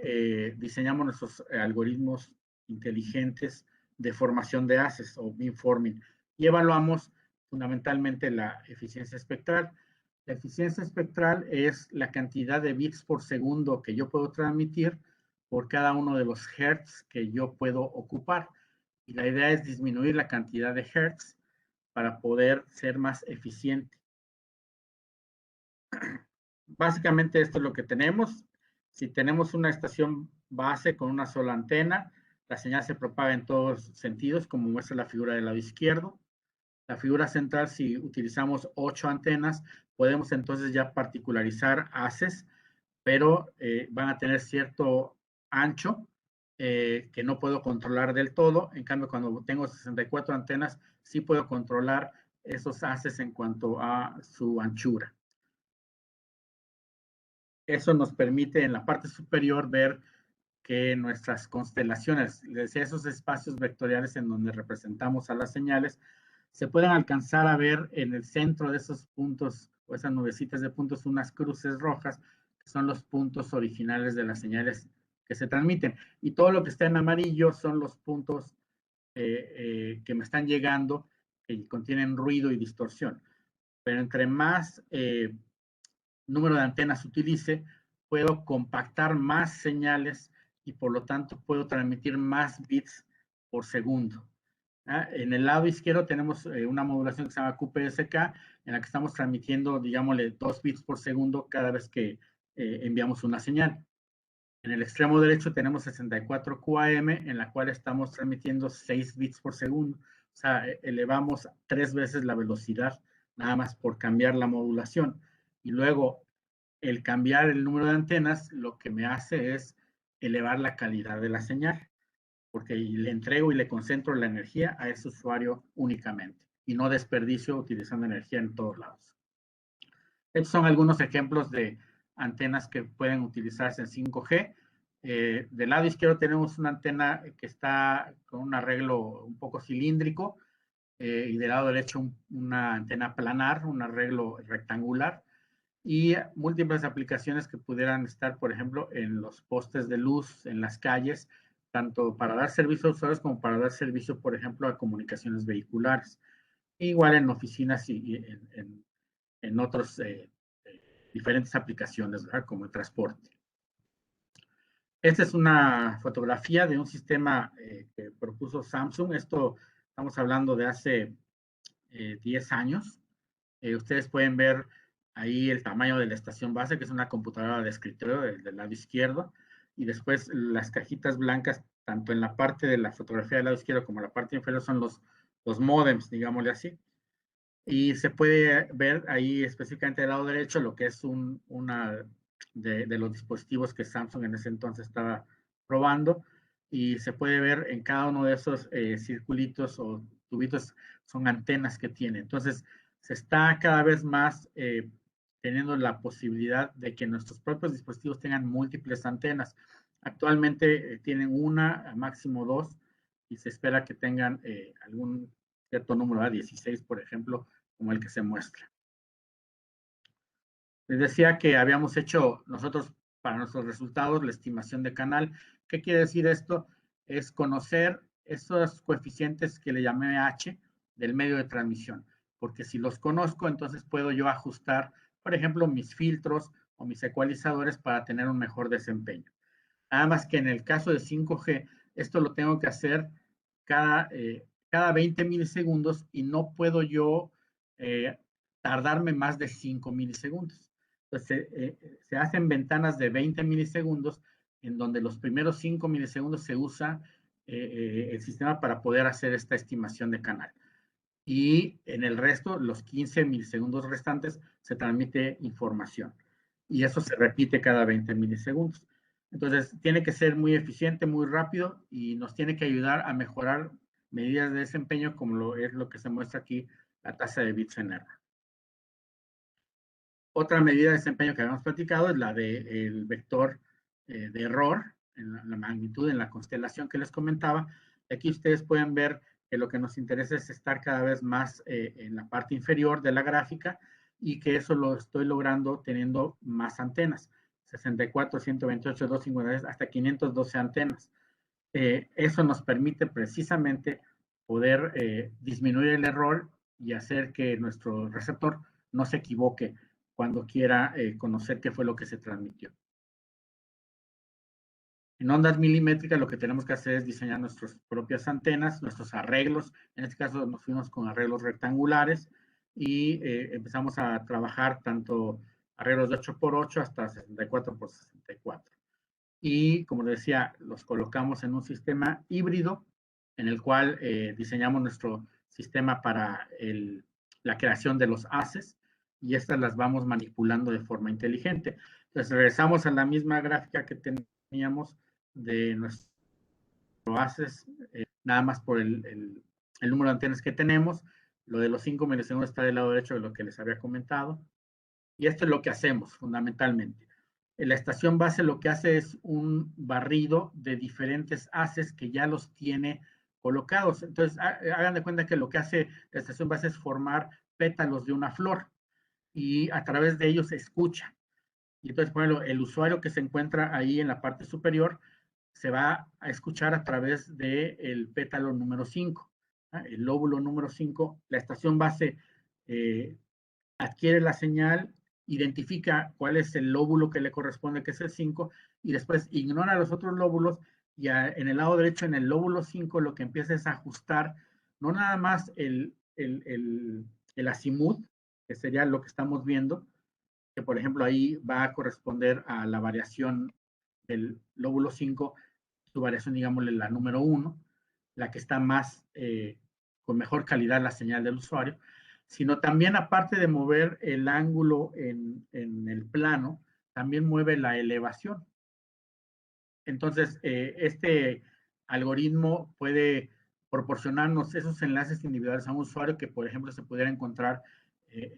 Speaker 3: diseñamos nuestros algoritmos inteligentes de formación de haces o beamforming y evaluamos fundamentalmente la eficiencia espectral. La eficiencia espectral es la cantidad de bits por segundo que yo puedo transmitir por cada uno de los hertz que yo puedo ocupar. Y la idea es disminuir la cantidad de hertz para poder ser más eficiente. Básicamente esto es lo que tenemos. Si tenemos una estación base con una sola antena, la señal se propaga en todos sentidos, como muestra la figura del lado izquierdo. La figura central, si utilizamos 8 antenas, podemos entonces ya particularizar haces, pero van a tener cierto ancho que no puedo controlar del todo. En cambio, cuando tengo 64 antenas, sí puedo controlar esos haces en cuanto a su anchura. Eso nos permite en la parte superior ver que nuestras constelaciones, les decía, esos espacios vectoriales en donde representamos a las señales, se pueden alcanzar a ver en el centro de esos puntos o esas nubecitas de puntos unas cruces rojas, que son los puntos originales de las señales que se transmiten. Y todo lo que está en amarillo son los puntos que me están llegando, que contienen ruido y distorsión. Pero entre más número de antenas utilice, puedo compactar más señales y por lo tanto puedo transmitir más bits por segundo. En el lado izquierdo tenemos una modulación que se llama QPSK, en la que estamos transmitiendo, digámosle, 2 bits por segundo cada vez que enviamos una señal. En el extremo derecho tenemos 64 QAM, en la cual estamos transmitiendo 6 bits por segundo. O sea, elevamos 3 veces la velocidad, nada más por cambiar la modulación. Y luego, el cambiar el número de antenas, lo que me hace es elevar la calidad de la señal, porque le entrego y le concentro la energía a ese usuario únicamente, y no desperdicio utilizando energía en todos lados. Estos son algunos ejemplos de antenas que pueden utilizarse en 5G. Del lado izquierdo tenemos una antena que está con un arreglo un poco cilíndrico, y del lado derecho una antena planar, un arreglo rectangular, y múltiples aplicaciones que pudieran estar, por ejemplo, en los postes de luz, en las calles, tanto para dar servicio a usuarios como para dar servicio, por ejemplo, a comunicaciones vehiculares. Igual en oficinas y en otras diferentes aplicaciones, ¿verdad? Como el transporte. Esta es una fotografía de un sistema que propuso Samsung. Esto estamos hablando de hace 10 años. Ustedes pueden ver ahí el tamaño de la estación base, que es una computadora de escritorio del lado izquierdo, y después las cajitas blancas, tanto en la parte de la fotografía del lado izquierdo como en la parte inferior, son los módems, digámosle así. Y se puede ver ahí específicamente del lado derecho lo que es una de los dispositivos que Samsung en ese entonces estaba probando, y se puede ver en cada uno de esos circulitos o tubitos, son antenas que tiene. Entonces, se está cada vez más teniendo la posibilidad de que nuestros propios dispositivos tengan múltiples antenas. Actualmente tienen una, máximo 2, y se espera que tengan algún cierto número, 16, por ejemplo, como el que se muestra. Les decía que habíamos hecho nosotros para nuestros resultados la estimación de canal. ¿Qué quiere decir esto? Es conocer esos coeficientes que le llamé H del medio de transmisión, porque si los conozco, entonces puedo yo ajustar, por ejemplo, mis filtros o mis ecualizadores para tener un mejor desempeño. Nada más que en el caso de 5G, esto lo tengo que hacer cada 20 milisegundos y no puedo yo tardarme más de 5 milisegundos. Entonces, se hacen ventanas de 20 milisegundos en donde los primeros 5 milisegundos se usa el sistema para poder hacer esta estimación de canal. Y en el resto, los 15 milisegundos restantes, se transmite información. Y eso se repite cada 20 milisegundos. Entonces, tiene que ser muy eficiente, muy rápido, y nos tiene que ayudar a mejorar medidas de desempeño, como es lo que se muestra aquí, la tasa de bits en error. Otra medida de desempeño que habíamos platicado es la del vector de error, en la magnitud, en la constelación que les comentaba. Aquí ustedes pueden ver que lo que nos interesa es estar cada vez más en la parte inferior de la gráfica, y que eso lo estoy logrando teniendo más antenas. 64, 128, 256, hasta 512 antenas. Eso nos permite precisamente poder disminuir el error y hacer que nuestro receptor no se equivoque cuando quiera conocer qué fue lo que se transmitió. En ondas milimétricas lo que tenemos que hacer es diseñar nuestras propias antenas, nuestros arreglos. En este caso nos fuimos con arreglos rectangulares y empezamos a trabajar tanto arreglos de 8x8 hasta 64x64. Y como les decía, los colocamos en un sistema híbrido en el cual diseñamos nuestro sistema para la creación de los haces, y estas las vamos manipulando de forma inteligente. Entonces regresamos a la misma gráfica que teníamos de nuestro haces nada más por el número de antenas que tenemos. Lo de los 5 milisegundos está del lado derecho de lo que les había comentado. Y esto es lo que hacemos fundamentalmente. La estación base lo que hace es un barrido de diferentes haces que ya los tiene colocados. Entonces, hagan de cuenta que lo que hace la estación base es formar pétalos de una flor y a través de ellos se escucha. Y entonces, por ejemplo, el usuario que se encuentra ahí en la parte superior se va a escuchar a través del pétalo número 5, el lóbulo número 5. La estación base adquiere la señal, identifica cuál es el lóbulo que le corresponde, que es el 5, y después ignora los otros lóbulos, y en el lado derecho, en el lóbulo 5, lo que empieza es a ajustar no nada más el azimut, que sería lo que estamos viendo, que por ejemplo ahí va a corresponder a la variación del lóbulo 5, su variación, digámosle, la número 1, la que está más, con mejor calidad la señal del usuario, sino también, aparte de mover el ángulo en el plano, también mueve la elevación. Entonces, este algoritmo puede proporcionarnos esos enlaces individuales a un usuario que, por ejemplo, se pudiera encontrar,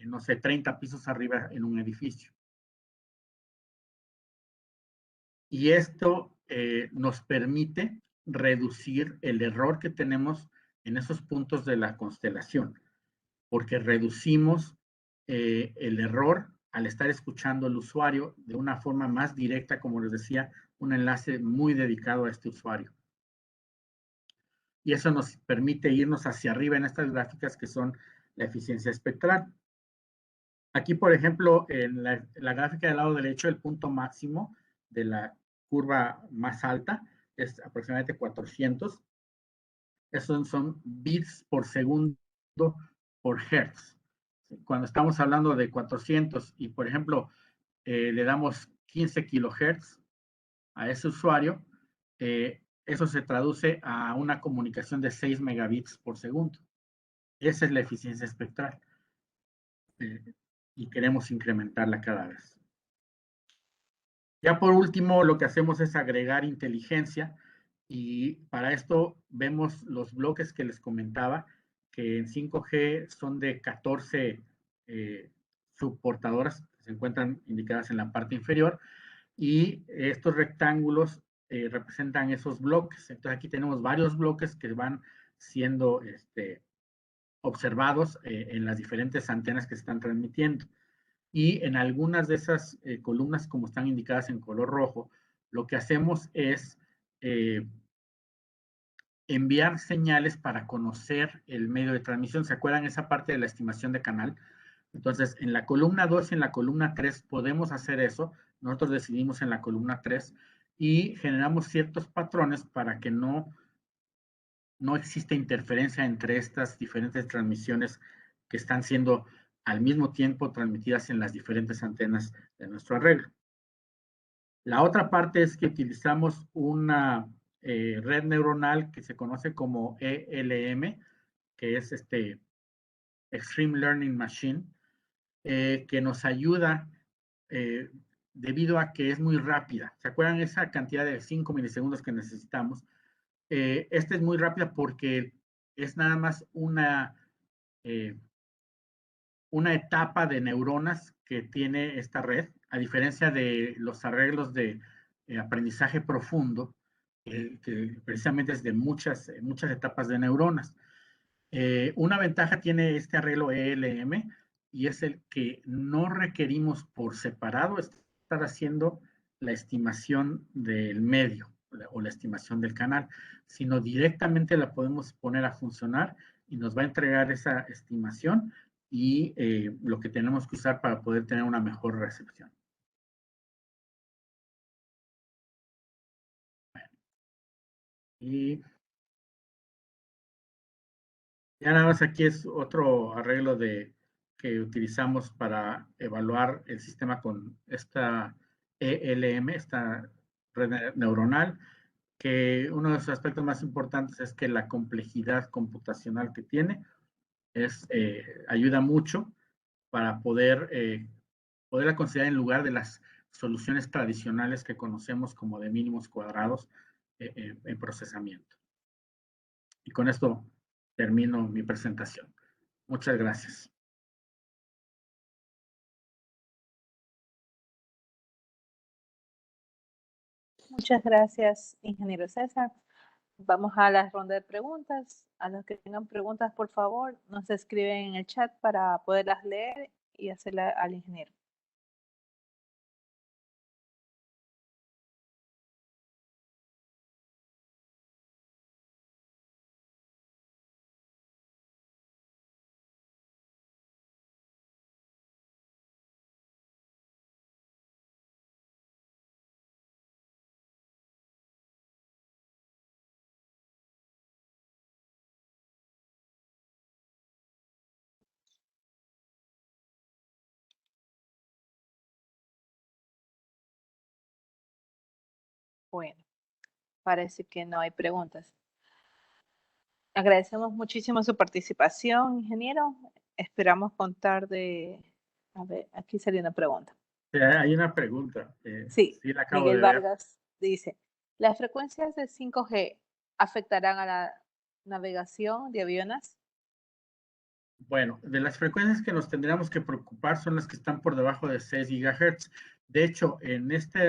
Speaker 3: no sé, 30 pisos arriba en un edificio. Y esto nos permite reducir el error que tenemos en esos puntos de la constelación, porque reducimos el error al estar escuchando al usuario de una forma más directa, como les decía, un enlace muy dedicado a este usuario. Y eso nos permite irnos hacia arriba en estas gráficas que son la eficiencia espectral. Aquí, por ejemplo, en la gráfica del lado derecho, el punto máximo de la curva más alta es aproximadamente 400. Esos son bits por segundo por hertz. Cuando estamos hablando de 400 y, por ejemplo, le damos 15 kilohertz a ese usuario, eso se traduce a una comunicación de 6 megabits por segundo. Esa es la eficiencia espectral. Y queremos incrementarla cada vez. Ya por último, lo que hacemos es agregar inteligencia, y para esto vemos los bloques que les comentaba, que en 5G son de 14 subportadoras que se encuentran indicadas en la parte inferior, y estos rectángulos representan esos bloques. Entonces aquí tenemos varios bloques que van siendo observados en las diferentes antenas que se están transmitiendo. Y en algunas de esas columnas, como están indicadas en color rojo, lo que hacemos es enviar señales para conocer el medio de transmisión. ¿Se acuerdan esa parte de la estimación de canal? Entonces, en la columna 2 y en la columna 3 podemos hacer eso. Nosotros decidimos en la columna 3 y generamos ciertos patrones para que no exista interferencia entre estas diferentes transmisiones que están siendo al mismo tiempo transmitidas en las diferentes antenas de nuestro arreglo. La otra parte es que utilizamos una red neuronal que se conoce como ELM, que es Extreme Learning Machine, que nos ayuda debido a que es muy rápida. ¿Se acuerdan esa cantidad de 5 milisegundos que necesitamos? Esta es muy rápida porque es nada más una etapa de neuronas que tiene esta red, a diferencia de los arreglos de aprendizaje profundo, que precisamente es de muchas etapas de neuronas. Una ventaja tiene este arreglo ELM, y es el que no requerimos por separado estar haciendo la estimación del medio o la estimación del canal, sino directamente la podemos poner a funcionar y nos va a entregar esa estimación y lo que tenemos que usar para poder tener una mejor recepción. Y ya nada más aquí es otro arreglo que utilizamos para evaluar el sistema con esta ELM, esta red neuronal, que uno de sus aspectos más importantes es que la complejidad computacional que tiene ayuda mucho para poderla considerar en lugar de las soluciones tradicionales que conocemos como de mínimos cuadrados, en procesamiento. Y con esto termino mi presentación. Muchas gracias.
Speaker 1: Muchas gracias, ingeniero César. Vamos a la ronda de preguntas. A los que tengan preguntas, por favor, nos escriben en el chat para poderlas leer y hacerla al ingeniero. Bueno, parece que no hay preguntas. Agradecemos muchísimo su participación, ingeniero. Esperamos contar de... A ver, aquí salió una pregunta.
Speaker 3: Hay una pregunta.
Speaker 1: Sí,
Speaker 3: Sí, la acabo
Speaker 1: Miguel
Speaker 3: de ver.
Speaker 1: Vargas dice, ¿las frecuencias de 5G afectarán a la navegación de aviones?
Speaker 3: Bueno, de las frecuencias que nos tendríamos que preocupar son las que están por debajo de 6 GHz. De hecho, en esta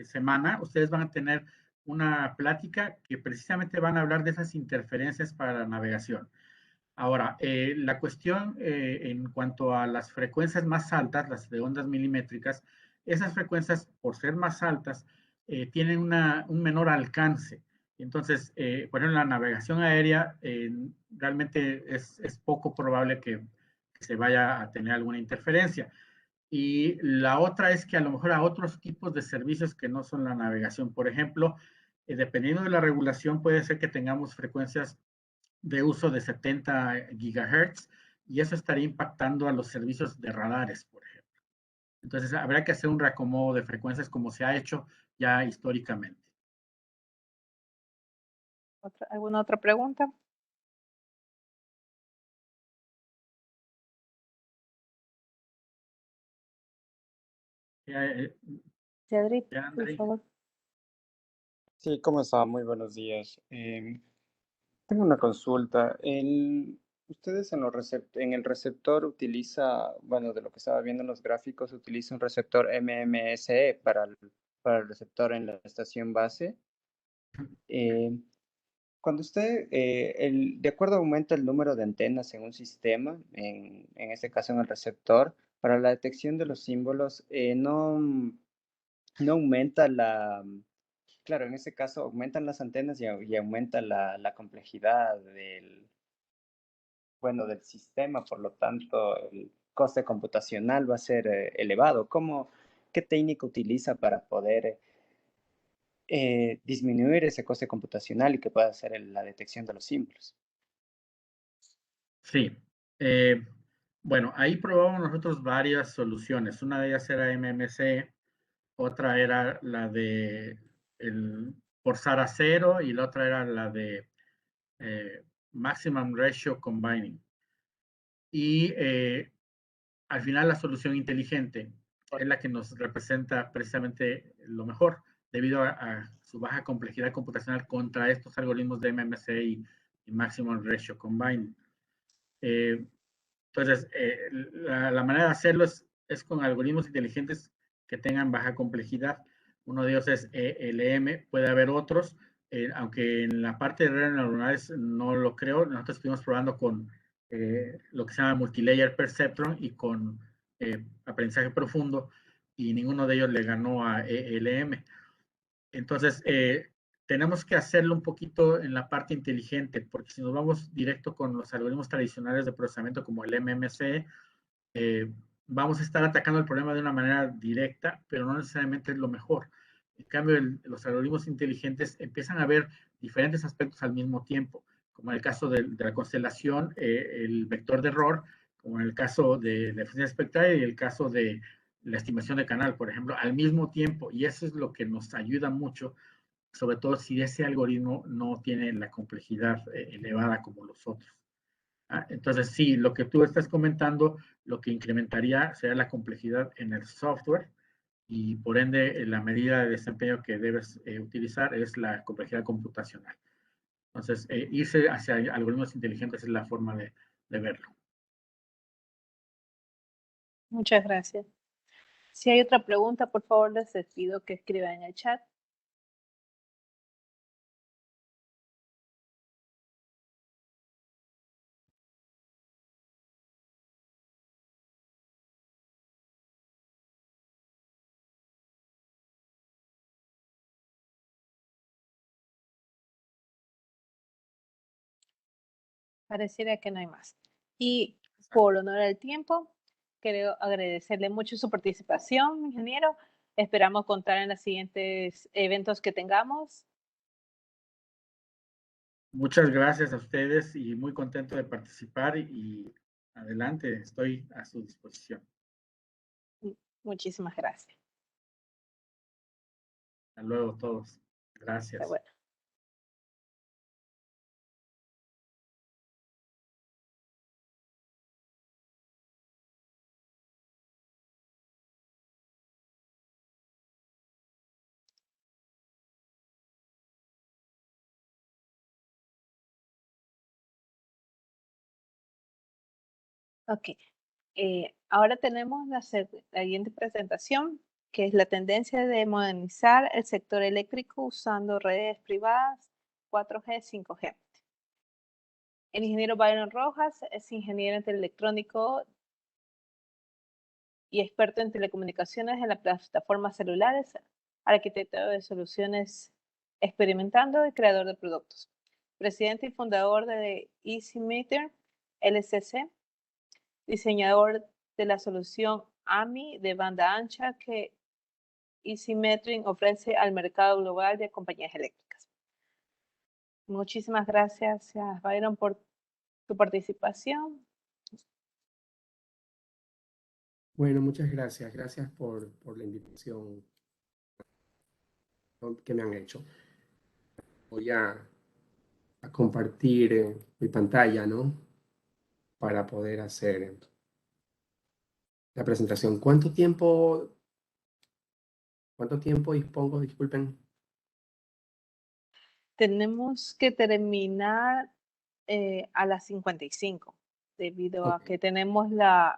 Speaker 3: semana ustedes van a tener una plática que precisamente van a hablar de esas interferencias para la navegación. Ahora, la cuestión en cuanto a las frecuencias más altas, las de ondas milimétricas, esas frecuencias, por ser más altas, tienen un menor alcance. Entonces, por ejemplo, la navegación aérea realmente es poco probable que se vaya a tener alguna interferencia. Y la otra es que a lo mejor a otros tipos de servicios que no son la navegación, por ejemplo, dependiendo de la regulación, puede ser que tengamos frecuencias de uso de 70 gigahertz y eso estaría impactando a los servicios de radares, por ejemplo. Entonces, habrá que hacer un reacomodo de frecuencias como se ha hecho ya históricamente.
Speaker 1: ¿Alguna otra pregunta? Cedric, por
Speaker 3: André.
Speaker 1: favor.
Speaker 4: Sí, ¿cómo está? Muy buenos días. Tengo una consulta. Ustedes en el receptor utiliza, bueno, de lo que estaba viendo en los gráficos, utiliza un receptor MMSE para el receptor en la estación base. Cuando usted, de acuerdo aumenta el número de antenas en un sistema, en este caso en el receptor, para la detección de los símbolos, no aumenta claro, en este caso aumentan las antenas y aumenta la complejidad del sistema, por lo tanto el coste computacional va a ser elevado. ¿Qué técnica utiliza para poder disminuir ese coste computacional y que pueda hacer la detección de los símbolos?
Speaker 3: Sí. Bueno, ahí probamos nosotros varias soluciones. Una de ellas era MMC, otra era la de por SARA 0 y la otra era la de Maximum Ratio Combining. Y al final la solución inteligente es la que nos representa precisamente lo mejor debido a su baja complejidad computacional contra estos algoritmos de MMC y Maximum Ratio Combining. Entonces, la manera de hacerlo es con algoritmos inteligentes que tengan baja complejidad. Uno de ellos es ELM, puede haber otros, aunque en la parte de redes neuronales no lo creo. Nosotros estuvimos probando con lo que se llama Multilayer Perceptron y con aprendizaje profundo, y ninguno de ellos le ganó a ELM. Entonces, tenemos que hacerlo un poquito en la parte inteligente, porque si nos vamos directo con los algoritmos tradicionales de procesamiento como el MMC, vamos a estar atacando el problema de una manera directa, pero no necesariamente es lo mejor. En cambio, los algoritmos inteligentes empiezan a ver diferentes aspectos al mismo tiempo, como en el caso de la constelación, el vector de error, como en el caso de la eficiencia espectral y el caso de la estimación de canal, por ejemplo, al mismo tiempo. Y eso es lo que nos ayuda mucho, sobre todo si ese algoritmo no tiene la complejidad elevada como los otros. Entonces, sí, lo que tú estás comentando, lo que incrementaría sería la complejidad en el software, y por ende la medida de desempeño que debes utilizar es la complejidad computacional. Entonces, irse hacia algoritmos inteligentes es la forma de verlo.
Speaker 1: Muchas gracias. Si hay otra pregunta, por favor, les pido que escriban en el chat. Pareciera que no hay más. Y por honor al tiempo, quiero agradecerle mucho su participación, ingeniero. Esperamos contar en los siguientes eventos que tengamos.
Speaker 3: Muchas gracias a ustedes y muy contento de participar y adelante, estoy a su disposición.
Speaker 1: Muchísimas gracias.
Speaker 3: Hasta luego todos. Gracias.
Speaker 1: Pero bueno. Ok. Ahora tenemos la siguiente presentación, que es la tendencia de modernizar el sector eléctrico usando redes privadas 4G, 5G. El ingeniero Byron Rojas es ingeniero electrónico y experto en telecomunicaciones en las plataformas celulares, arquitecto de soluciones experimentando y creador de productos. Presidente y fundador de EasyMeter LCC, diseñador de la solución AMI de banda ancha que EasyMetering ofrece al mercado global de compañías eléctricas. Muchísimas gracias, Byron, por tu participación.
Speaker 5: Bueno, muchas gracias. Gracias por la invitación que me han hecho. Voy a compartir mi pantalla, ¿no? Para poder hacer la presentación. ¿Cuánto tiempo dispongo? Disculpen.
Speaker 1: Tenemos que terminar a las 55, debido a que tenemos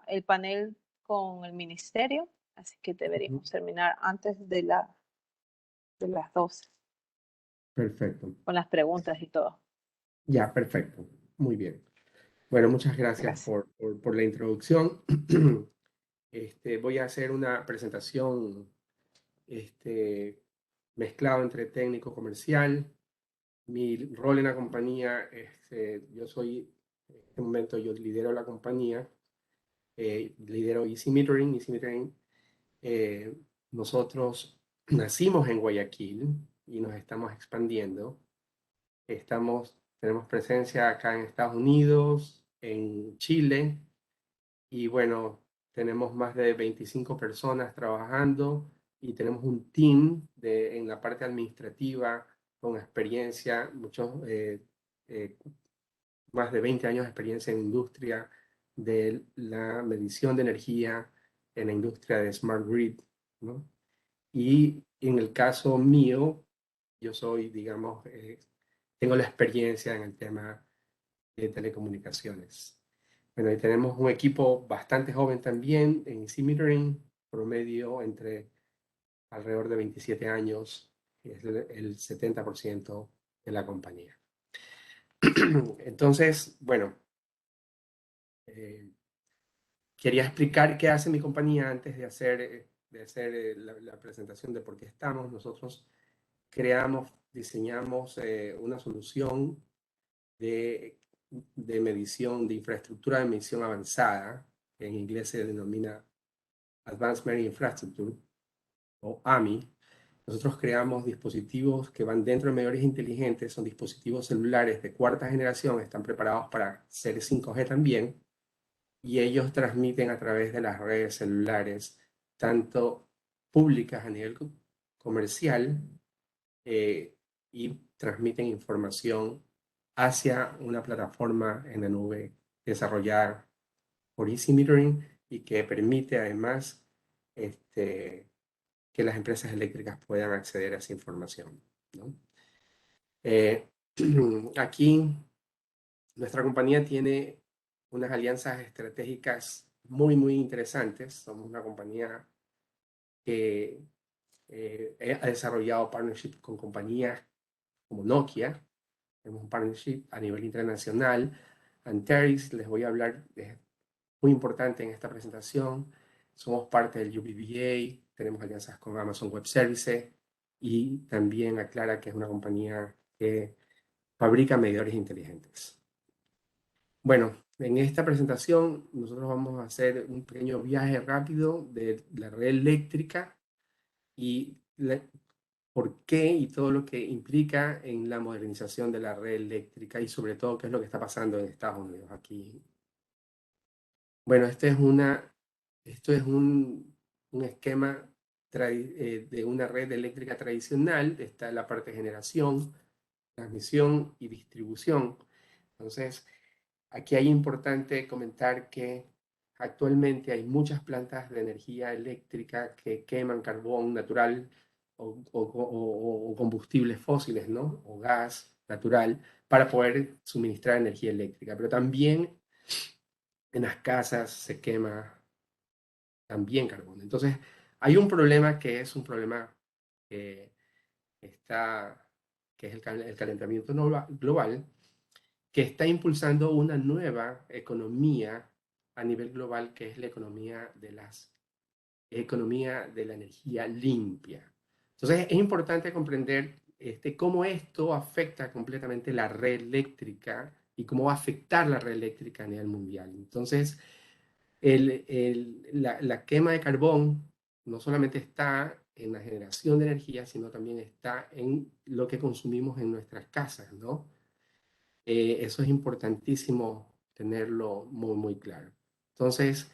Speaker 1: el panel con el ministerio, así que deberíamos terminar antes de las 12.
Speaker 5: Perfecto.
Speaker 1: Con las preguntas y todo.
Speaker 5: Ya, perfecto. Muy bien. Bueno, muchas gracias. Por la introducción. Voy a hacer una presentación mezclado entre técnico comercial. Mi rol en la compañía, yo soy, en este momento yo lidero la compañía, lidero EasyMetering. EasyMetering, nosotros nacimos en Guayaquil y nos estamos expandiendo. Tenemos presencia acá en Estados Unidos, en Chile, y bueno, tenemos más de 25 personas trabajando y tenemos un team en la parte administrativa con experiencia, más de 20 años de experiencia en industria de la medición de energía, en la industria de Smart Grid, ¿no? Y en el caso mío, yo soy, digamos, tengo la experiencia en el tema de telecomunicaciones. Bueno, y tenemos un equipo bastante joven también en EasyMetering, promedio entre alrededor de 27 años, es el 70% de la compañía. Entonces, bueno, quería explicar qué hace mi compañía antes de hacer la presentación de por qué estamos. Nosotros diseñamos una solución de medición, de infraestructura de medición avanzada, que en inglés se denomina Advanced Metering Infrastructure, o AMI. Nosotros creamos dispositivos que van dentro de medidores inteligentes, son dispositivos celulares de cuarta generación, están preparados para ser 5G también, y ellos transmiten a través de las redes celulares, tanto públicas a nivel comercial, y transmiten información hacia una plataforma en la nube desarrollada por EasyMetering y que permite además que las empresas eléctricas puedan acceder a esa información, ¿no? Aquí nuestra compañía tiene unas alianzas estratégicas muy, muy interesantes. Somos una compañía que ha desarrollado partnership con compañías como Nokia. Tenemos un partnership a nivel internacional. Anteris, les voy a hablar, es muy importante en esta presentación. Somos parte del UBBA, tenemos alianzas con Amazon Web Services y también aclara que es una compañía que fabrica medidores inteligentes. Bueno, en esta presentación nosotros vamos a hacer un pequeño viaje rápido de la red eléctrica y por qué y todo lo que implica en la modernización de la red eléctrica y sobre todo qué es lo que está pasando en Estados Unidos aquí. Bueno, esto es un esquema de una red eléctrica tradicional. Está la parte de generación, transmisión y distribución. Entonces, aquí hay importante comentar que actualmente hay muchas plantas de energía eléctrica que queman carbón natural o combustibles fósiles, ¿no? O gas natural para poder suministrar energía eléctrica. Pero también en las casas se quema también carbón. Entonces, hay un problema que es un problema que que es el calentamiento global, que está impulsando una nueva economía a nivel global, que es la economía de la energía limpia. Entonces, es importante comprender cómo esto afecta completamente la red eléctrica y cómo va a afectar la red eléctrica a nivel mundial. Entonces, la quema de carbón no solamente está en la generación de energía, sino también está en lo que consumimos en nuestras casas, ¿no? Eso es importantísimo tenerlo muy, muy claro. Entonces,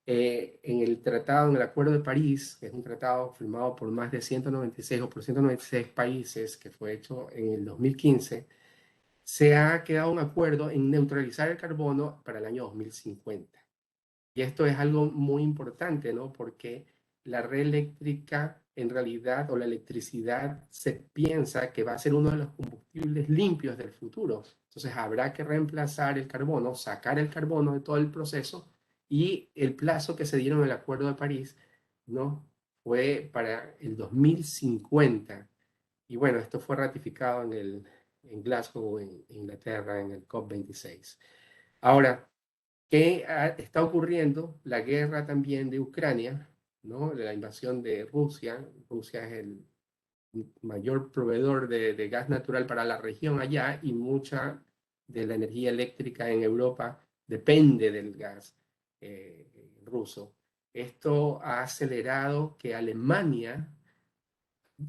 Speaker 5: en el tratado, en el Acuerdo de París, que es un tratado firmado por más de 196 o por 196 países, que fue hecho en el 2015, se ha quedado un acuerdo en neutralizar el carbono para el año 2050. Y esto es algo muy importante, ¿no? Porque la red eléctrica, en realidad, o la electricidad, se piensa que va a ser uno de los combustibles limpios del futuro. Entonces, habrá que reemplazar el carbono, sacar el carbono de todo el proceso, y el plazo que se dieron en el Acuerdo de París, ¿no? Fue para el 2050. Y bueno, esto fue ratificado en Glasgow, en Inglaterra, en el COP26. Ahora, ¿qué está ocurriendo? La guerra también de Ucrania, ¿no? De la invasión de Rusia. Rusia es el mayor proveedor de gas natural para la región allá, y mucha de la energía eléctrica en Europa depende del gas ruso. Esto ha acelerado que Alemania,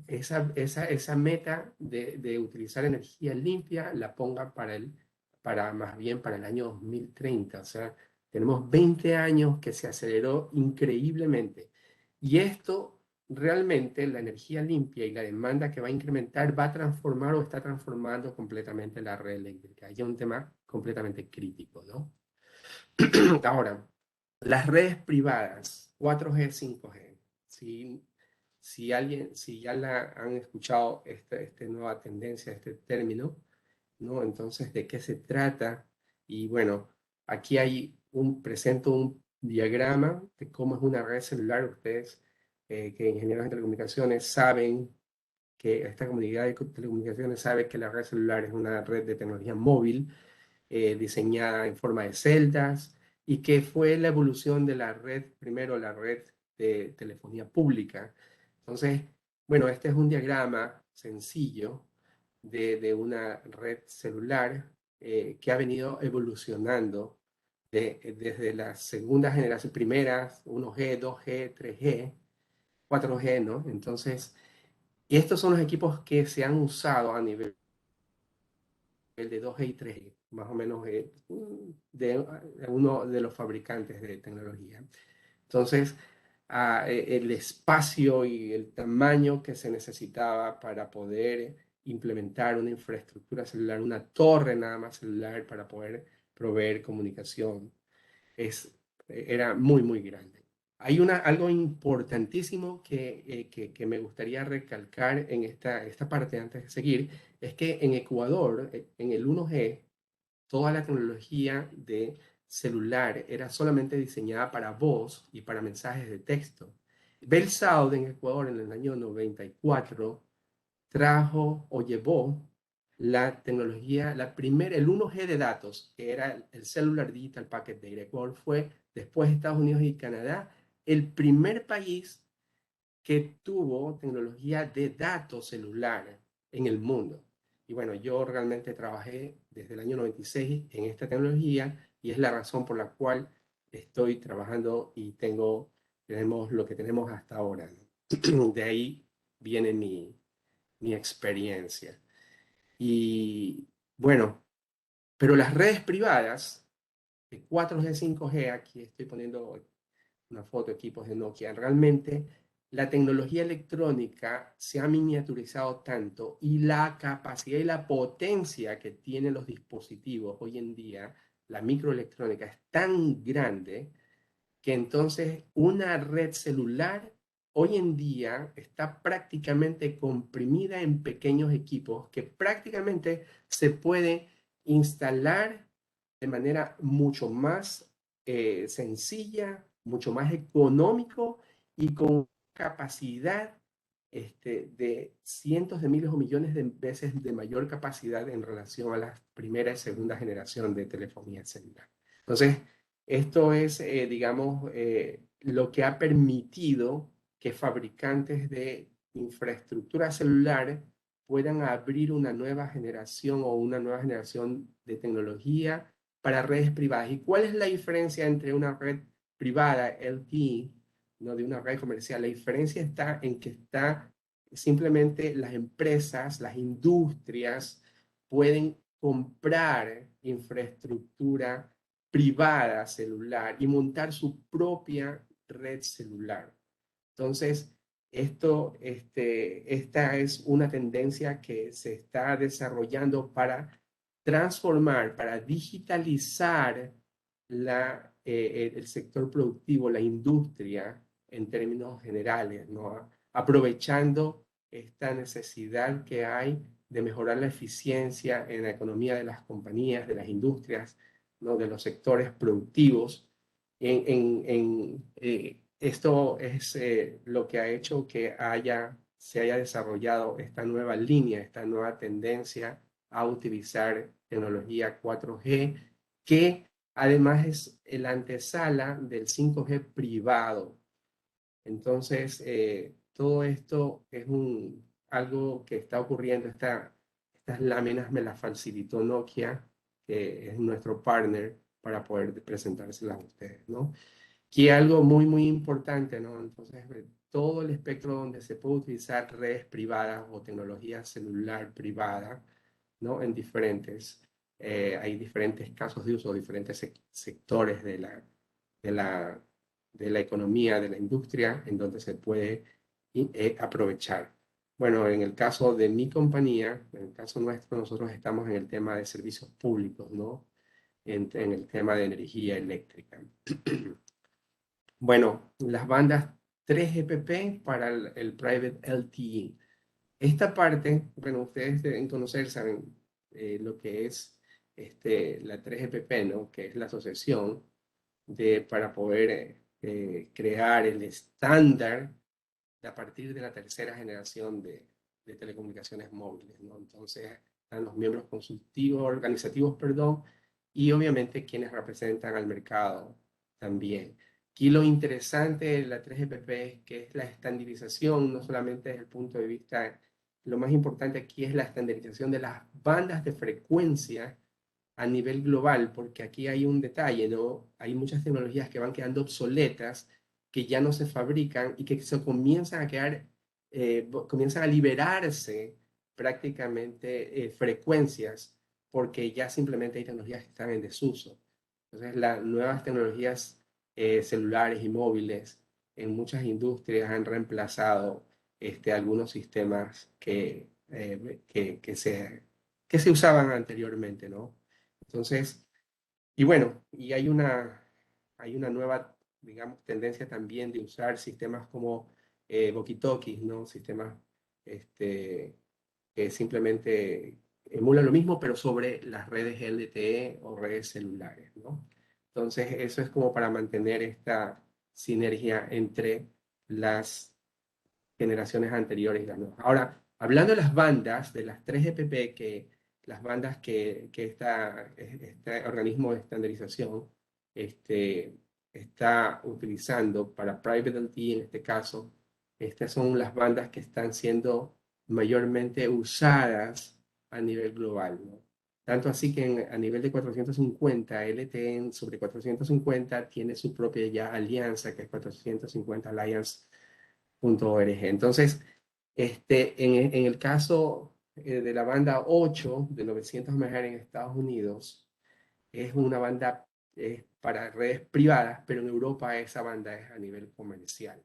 Speaker 5: esa meta de utilizar energía limpia, la ponga más bien para el año 2030. O sea, tenemos 20 años que se aceleró increíblemente. Y esto realmente, la energía limpia y la demanda que va a incrementar, va a transformar o está transformando completamente la red eléctrica. Y es un tema completamente crítico, ¿no? Ahora, las redes privadas, 4G, 5G. Si ya la han escuchado esta nueva tendencia, este término, ¿no? Entonces, ¿de qué se trata? Y bueno, aquí presento un diagrama de cómo es una red celular. Ustedes, que ingenieros de telecomunicaciones, saben que esta comunidad de telecomunicaciones sabe que la red celular es una red de tecnología móvil, diseñada en forma de celdas, y que fue la evolución de la red, primero la red de telefonía pública. Entonces, bueno, este es un diagrama sencillo de una red celular que ha venido evolucionando desde la segunda generación, primeras, 1G, 2G, 3G, 4G, ¿no? Entonces, estos son los equipos que se han usado a nivel de 2G y 3G, más o menos de uno de los fabricantes de tecnología. Entonces, el espacio y el tamaño que se necesitaba para poder implementar una infraestructura celular, una torre nada más celular para poder proveer comunicación, era muy, muy grande. Hay algo importantísimo que me gustaría recalcar en esta parte antes de seguir, es que en Ecuador, en el 1G, toda la tecnología de celular era solamente diseñada para voz y para mensajes de texto. Bell South en Ecuador en el año 94 trajo o llevó la tecnología, el 1G de datos, que era el Cellular Digital Packet Data. Ecuador fue, después de Estados Unidos y Canadá, el primer país que tuvo tecnología de datos celular en el mundo. Y bueno, yo realmente trabajé desde el año 96 en esta tecnología y es la razón por la cual estoy trabajando y tenemos lo que tenemos hasta ahora, ¿no? De ahí viene mi experiencia. Y bueno, pero las redes privadas de 4G, 5G, aquí estoy poniendo una foto de equipos de Nokia, realmente la tecnología electrónica se ha miniaturizado tanto y la capacidad y la potencia que tienen los dispositivos hoy en día, la microelectrónica, es tan grande que entonces una red celular hoy en día está prácticamente comprimida en pequeños equipos que prácticamente se puede instalar de manera mucho más sencilla, mucho más económico y con capacidad de cientos de miles o millones de veces de mayor capacidad en relación a la primera y segunda generación de telefonía celular. Entonces, esto es, digamos, lo que ha permitido que fabricantes de infraestructura celular puedan abrir una nueva generación o una nueva generación de tecnología para redes privadas. ¿Y cuál es la diferencia entre una red privada, LTE, no de una red comercial? La diferencia está en que simplemente las empresas, las industrias pueden comprar infraestructura privada celular y montar su propia red celular. Entonces, esta es una tendencia que se está desarrollando para transformar, para digitalizar el sector productivo, la industria en términos generales, ¿no? Aprovechando esta necesidad que hay de mejorar la eficiencia en la economía de las compañías, de las industrias, ¿no? De los sectores productivos. Esto es lo que ha hecho que se haya desarrollado esta nueva línea, esta nueva tendencia a utilizar tecnología 4G, que además es la antesala del 5G privado. Entonces, todo esto es algo que está ocurriendo. Estas láminas me las facilitó Nokia, que es nuestro partner, para poder presentárselas a ustedes, ¿no? Que algo muy, muy importante, ¿no? Entonces, todo el espectro donde se puede utilizar redes privadas o tecnología celular privada, ¿no? En hay diferentes casos de uso, diferentes sectores de la economía, de la industria, en donde se puede aprovechar. Bueno, en el caso de mi compañía, en el caso nuestro, nosotros estamos en el tema de servicios públicos, ¿no? En el tema de energía eléctrica. Bueno, las bandas 3GPP para el Private LTE. Esta parte, bueno, ustedes deben conocer, saben lo que es la 3GPP, ¿no? Que es la asociación para poder crear el estándar a partir de la tercera generación de telecomunicaciones móviles, ¿no? Entonces, están los miembros consultivos, organizativos, perdón, y obviamente quienes representan al mercado también. Aquí lo interesante de la 3GPP es que es la estandarización, no solamente desde el punto de vista, lo más importante aquí es la estandarización de las bandas de frecuencia a nivel global, porque aquí hay un detalle, ¿no? Hay muchas tecnologías que van quedando obsoletas, que ya no se fabrican y que se comienzan a quedar, comienzan a liberarse prácticamente frecuencias, porque ya simplemente hay tecnologías que están en desuso. Entonces, las nuevas tecnologías celulares y móviles en muchas industrias han reemplazado algunos sistemas que se usaban anteriormente, ¿no? Entonces, y bueno, y hay una nueva digamos, tendencia también de usar sistemas como walkie-talkies, ¿no? Sistemas que simplemente emulan lo mismo, pero sobre las redes LTE o redes celulares, ¿no? Entonces, eso es como para mantener esta sinergia entre las generaciones anteriores y las nuevas. Ahora, hablando de las bandas, de las 3 GPP, las bandas que este organismo de estandarización está utilizando para Private LTE en este caso, estas son las bandas que están siendo mayormente usadas a nivel global, ¿no? Tanto así que a nivel de 450, LTE sobre 450 tiene su propia ya alianza, que es 450 Alliance.org. Entonces, en el caso de la banda 8 de 900 MHz en Estados Unidos, es una banda para redes privadas, pero en Europa esa banda es a nivel comercial.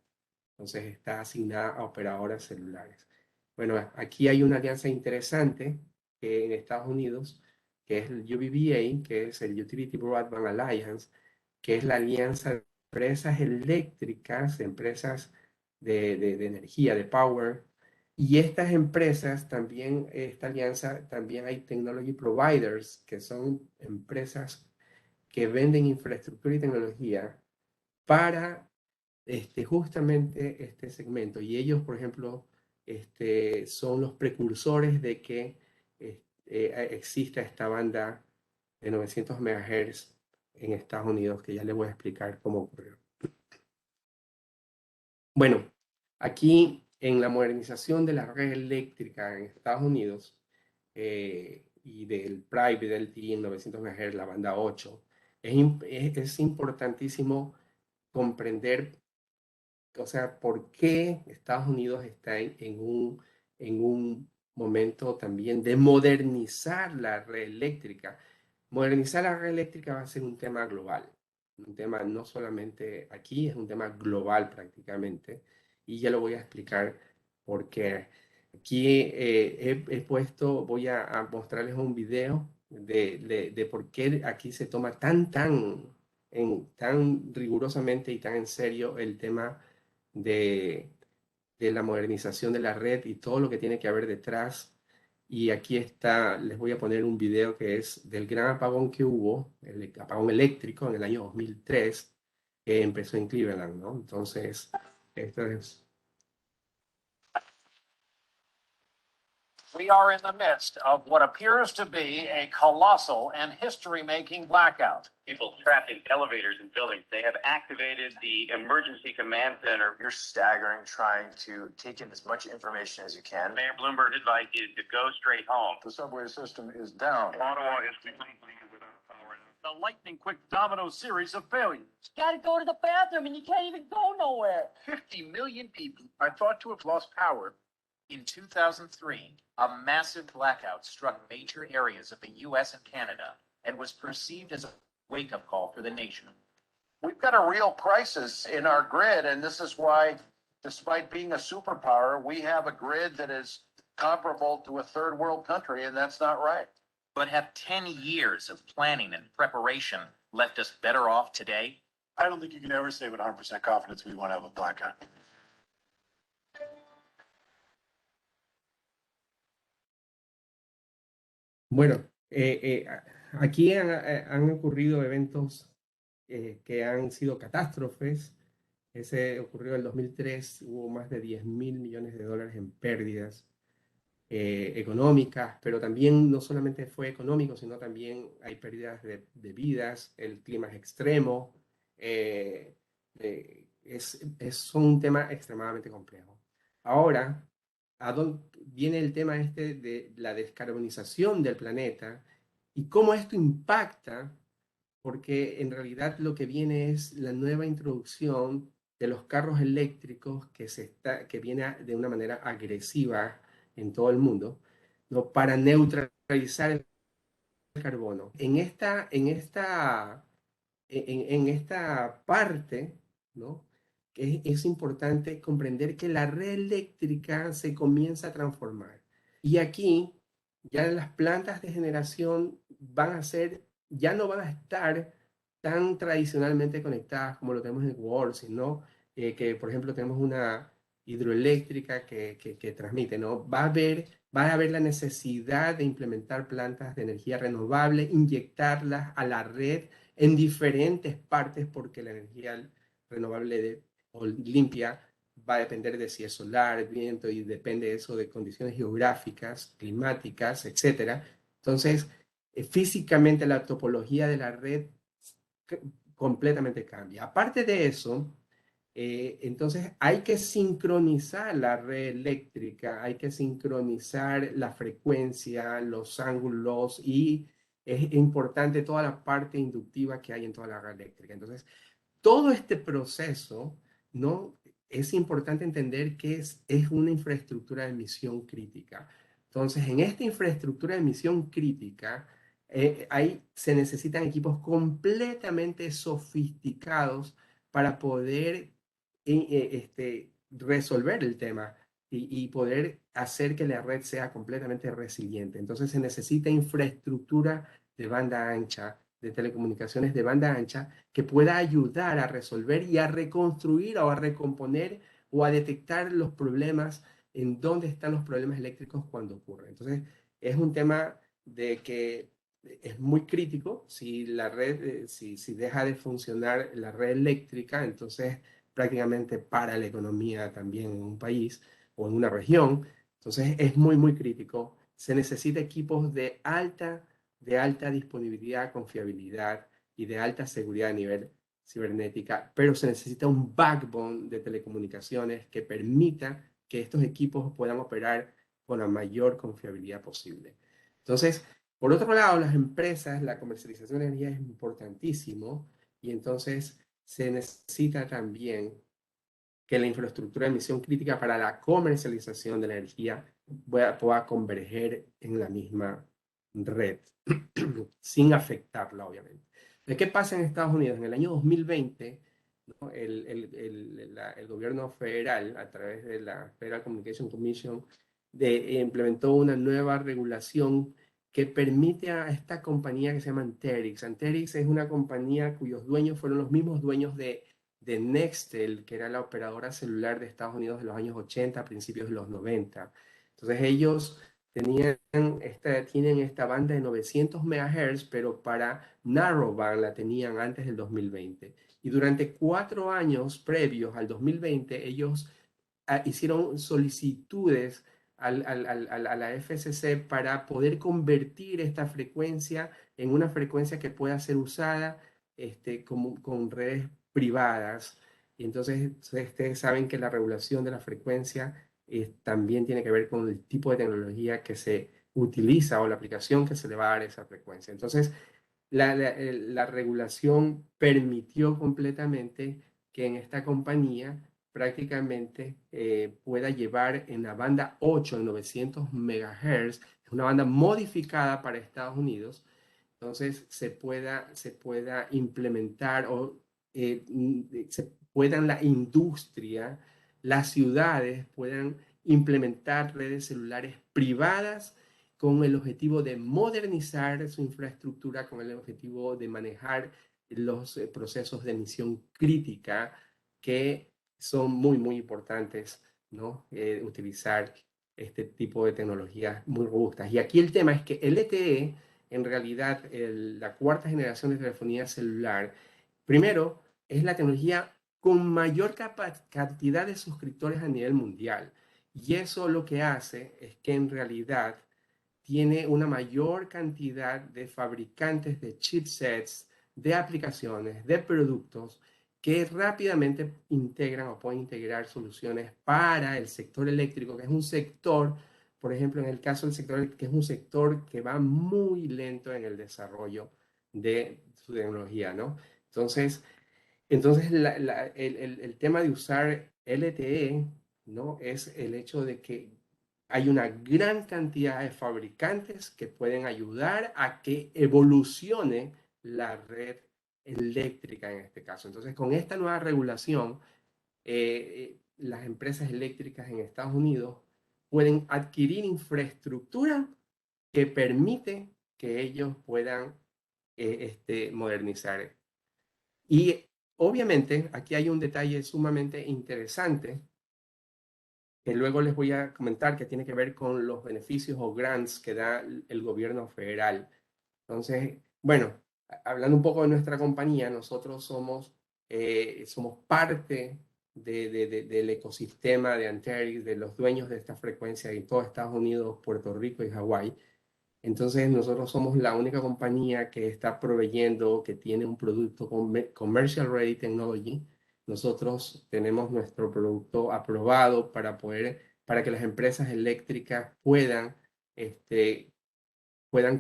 Speaker 5: Entonces está asignada a operadoras celulares. Bueno, aquí hay una alianza interesante en Estados Unidos, que es el UBBA, que es el Utility Broadband Alliance, que es la alianza de empresas eléctricas, de empresas de energía, de power. Y estas empresas también, esta alianza, también hay technology providers, que son empresas que venden infraestructura y tecnología para justamente este segmento. Y ellos, por ejemplo, son los precursores de que exista esta banda de 900 MHz en Estados Unidos, que ya les voy a explicar cómo ocurrió. Bueno, aquí en la modernización de la red eléctrica en Estados Unidos y del Private LTE en 900 MHz, la banda 8, es importantísimo comprender, o sea, por qué Estados Unidos está en un momento también de modernizar la red eléctrica. Modernizar la red eléctrica va a ser un tema global, un tema no solamente aquí, es un tema global prácticamente, y ya lo voy a explicar por qué. Aquí voy a mostrarles un video de por qué aquí se toma tan rigurosamente y tan en serio el tema de la modernización de la red y todo lo que tiene que haber detrás. Y aquí está, les voy a poner un video que es del gran apagón que hubo, el apagón eléctrico en el año 2003, que empezó en Cleveland, ¿no? Entonces, esto es...
Speaker 6: We are in the midst of what appears to be a colossal and history-making blackout.
Speaker 7: People trapped in elevators and buildings, they have activated the emergency command center.
Speaker 8: You're staggering trying to take in as much information as you can.
Speaker 7: Mayor Bloomberg advised you to go straight home.
Speaker 8: The subway system is down.
Speaker 7: Ottawa is completely without power.
Speaker 6: The lightning-quick domino series of failures.
Speaker 9: You gotta go to the bathroom and you can't even go nowhere.
Speaker 10: 50 million people are thought to have lost power. In 2003, a massive blackout struck major areas of the U.S. and Canada and was perceived as a wake-up call for the nation.
Speaker 8: We've got a real crisis in our grid, and this is why, despite being a superpower, we have a grid that is comparable to a third world country, and that's not right.
Speaker 10: But have 10 years of planning and preparation left us better off today?
Speaker 8: I don't think you can ever say with 100% confidence we won't have a blackout.
Speaker 5: Bueno, aquí han ocurrido eventos que han sido catástrofes. Ese ocurrió en el 2003, hubo más de $10.000 millones en pérdidas económicas, pero también no solamente fue económico, sino también hay pérdidas de vidas, el clima es extremo, es un tema extremadamente complejo. Ahora, ¿a dónde viene el tema de la descarbonización del planeta y cómo esto impacta? Porque en realidad lo que viene es la nueva introducción de los carros eléctricos que viene de una manera agresiva en todo el mundo, ¿no? Para neutralizar el carbono. En esta parte, ¿no? Es importante comprender que la red eléctrica se comienza a transformar. Y aquí ya las plantas de generación ya no van a estar tan tradicionalmente conectadas como lo tenemos en Ecuador, sino que, por ejemplo, tenemos una hidroeléctrica que transmite, ¿no? Va a haber la necesidad de implementar plantas de energía renovable, inyectarlas a la red en diferentes partes, porque la energía renovable o limpia va a depender de si es solar, viento, y depende eso de condiciones geográficas, climáticas, etcétera. Entonces, físicamente la topología de la red completamente cambia. Aparte de eso, entonces hay que sincronizar la red eléctrica, hay que sincronizar la frecuencia, los ángulos, y es importante toda la parte inductiva que hay en toda la red eléctrica. Entonces, todo este proceso, ¿no? Es importante entender que es una infraestructura de misión crítica. Entonces, en esta infraestructura de misión crítica, se necesitan equipos completamente sofisticados para poder resolver el tema y poder hacer que la red sea completamente resiliente. Entonces, se necesita infraestructura de banda ancha, de telecomunicaciones de banda ancha, que pueda ayudar a resolver y a reconstruir o a recomponer o a detectar los problemas, en dónde están los problemas eléctricos cuando ocurren. Entonces, es un tema de que es muy crítico. Si la red, si deja de funcionar la red eléctrica, entonces prácticamente para la economía también en un país o en una región. Entonces, es muy, muy crítico. Se necesita equipos de alta disponibilidad, confiabilidad y de alta seguridad a nivel cibernética, pero se necesita un backbone de telecomunicaciones que permita que estos equipos puedan operar con la mayor confiabilidad posible. Entonces, por otro lado, las empresas, la comercialización de energía es importantísimo, y entonces se necesita también que la infraestructura de misión crítica para la comercialización de la energía pueda converger en la misma red, sin afectarla, obviamente. ¿De qué pasa en Estados Unidos? En el año 2020, ¿no? El gobierno federal, a través de la Federal Communication Commission, implementó una nueva regulación que permite a esta compañía que se llama Anterix. Anterix es una compañía cuyos dueños fueron los mismos dueños de Nextel, que era la operadora celular de Estados Unidos de los años 80 a principios de los 90. Entonces ellos tienen esta banda de 900 MHz, pero para narrowband la tenían antes del 2020. Y durante 4 años previos al 2020, ellos hicieron solicitudes a la FCC para poder convertir esta frecuencia en una frecuencia que pueda ser usada con redes privadas. Y entonces ustedes saben que la regulación de la frecuencia también tiene que ver con el tipo de tecnología que se utiliza o la aplicación que se le va a dar a esa frecuencia. Entonces, la regulación permitió completamente que en esta compañía prácticamente pueda llevar en la banda 8 de 900 MHz, es una banda modificada para Estados Unidos. Entonces se pueda implementar o se puedan la industria, las ciudades puedan implementar redes celulares privadas con el objetivo de modernizar su infraestructura, con el objetivo de manejar los procesos de misión crítica que son muy, muy importantes, ¿no? Utilizar este tipo de tecnologías muy robustas. Y aquí el tema es que LTE, en realidad, la cuarta generación de telefonía celular, primero, es la tecnología con mayor cantidad de suscriptores a nivel mundial. Y eso lo que hace es que en realidad tiene una mayor cantidad de fabricantes de chipsets, de aplicaciones, de productos que rápidamente integran o pueden integrar soluciones para el sector eléctrico, que es un sector, por ejemplo, en el caso del sector, que es un sector que va muy lento en el desarrollo de su tecnología, ¿no? Entonces el tema de usar LTE, ¿no? Es el hecho de que hay una gran cantidad de fabricantes que pueden ayudar a que evolucione la red eléctrica en este caso. Entonces, con esta nueva regulación, las empresas eléctricas en Estados Unidos pueden adquirir infraestructura que permite que ellos puedan modernizar Y obviamente aquí hay un detalle sumamente interesante que luego les voy a comentar, que tiene que ver con los beneficios o grants que da el gobierno federal. Entonces, bueno, hablando un poco de nuestra compañía, nosotros somos parte del ecosistema de Anterix, de los dueños de esta frecuencia en todo Estados Unidos, Puerto Rico y Hawái. Entonces, nosotros somos la única compañía que está proveyendo, que tiene un producto Commercial Ready Technology. Nosotros tenemos nuestro producto aprobado para que las empresas eléctricas puedan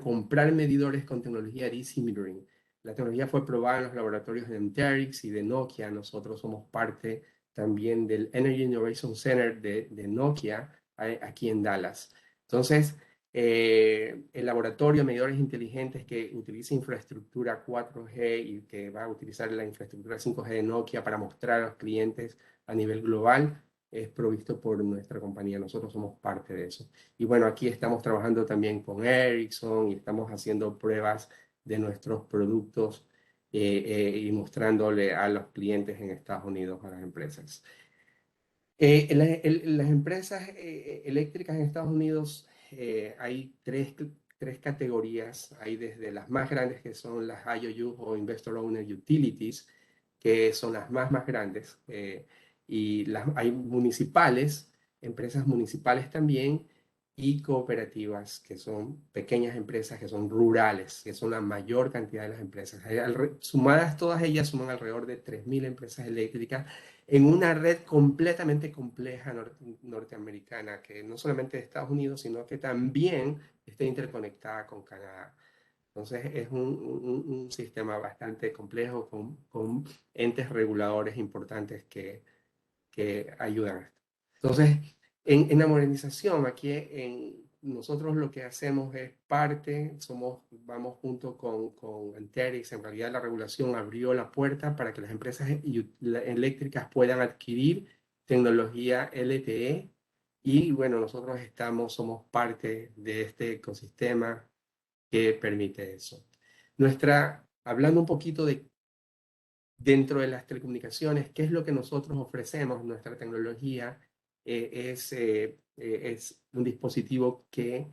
Speaker 5: comprar medidores con tecnología DC metering. La tecnología fue probada en los laboratorios de Anterix y de Nokia. Nosotros somos parte también del Energy Innovation Center de Nokia aquí en Dallas. Entonces, el laboratorio de medidores inteligentes que utiliza infraestructura 4G y que va a utilizar la infraestructura 5G de Nokia para mostrar a los clientes a nivel global es provisto por nuestra compañía. Nosotros somos parte de eso. Y bueno, aquí estamos trabajando también con Ericsson y estamos haciendo pruebas de nuestros productos y mostrándole a los clientes en Estados Unidos, a las empresas. Las empresas eléctricas en Estados Unidos hay tres categorías. Hay desde las más grandes, que son las IOUs o Investor Owner Utilities, que son las más grandes. Y hay municipales, empresas municipales también, y cooperativas, que son pequeñas empresas, que son rurales, que son la mayor cantidad de las empresas. Sumadas todas ellas suman alrededor de 3.000 empresas eléctricas en una red completamente compleja norteamericana, que no solamente de Estados Unidos, sino que también está interconectada con Canadá. Entonces es un sistema bastante complejo con entes reguladores importantes que ayudan a esto. Entonces, en la modernización, aquí nosotros lo que hacemos es vamos junto con Anterix. En realidad la regulación abrió la puerta para que las empresas eléctricas puedan adquirir tecnología LTE, y bueno, nosotros somos parte de este ecosistema que permite eso. Hablando un poquito dentro de las telecomunicaciones, ¿qué es lo que nosotros ofrecemos? Nuestra tecnología es un dispositivo que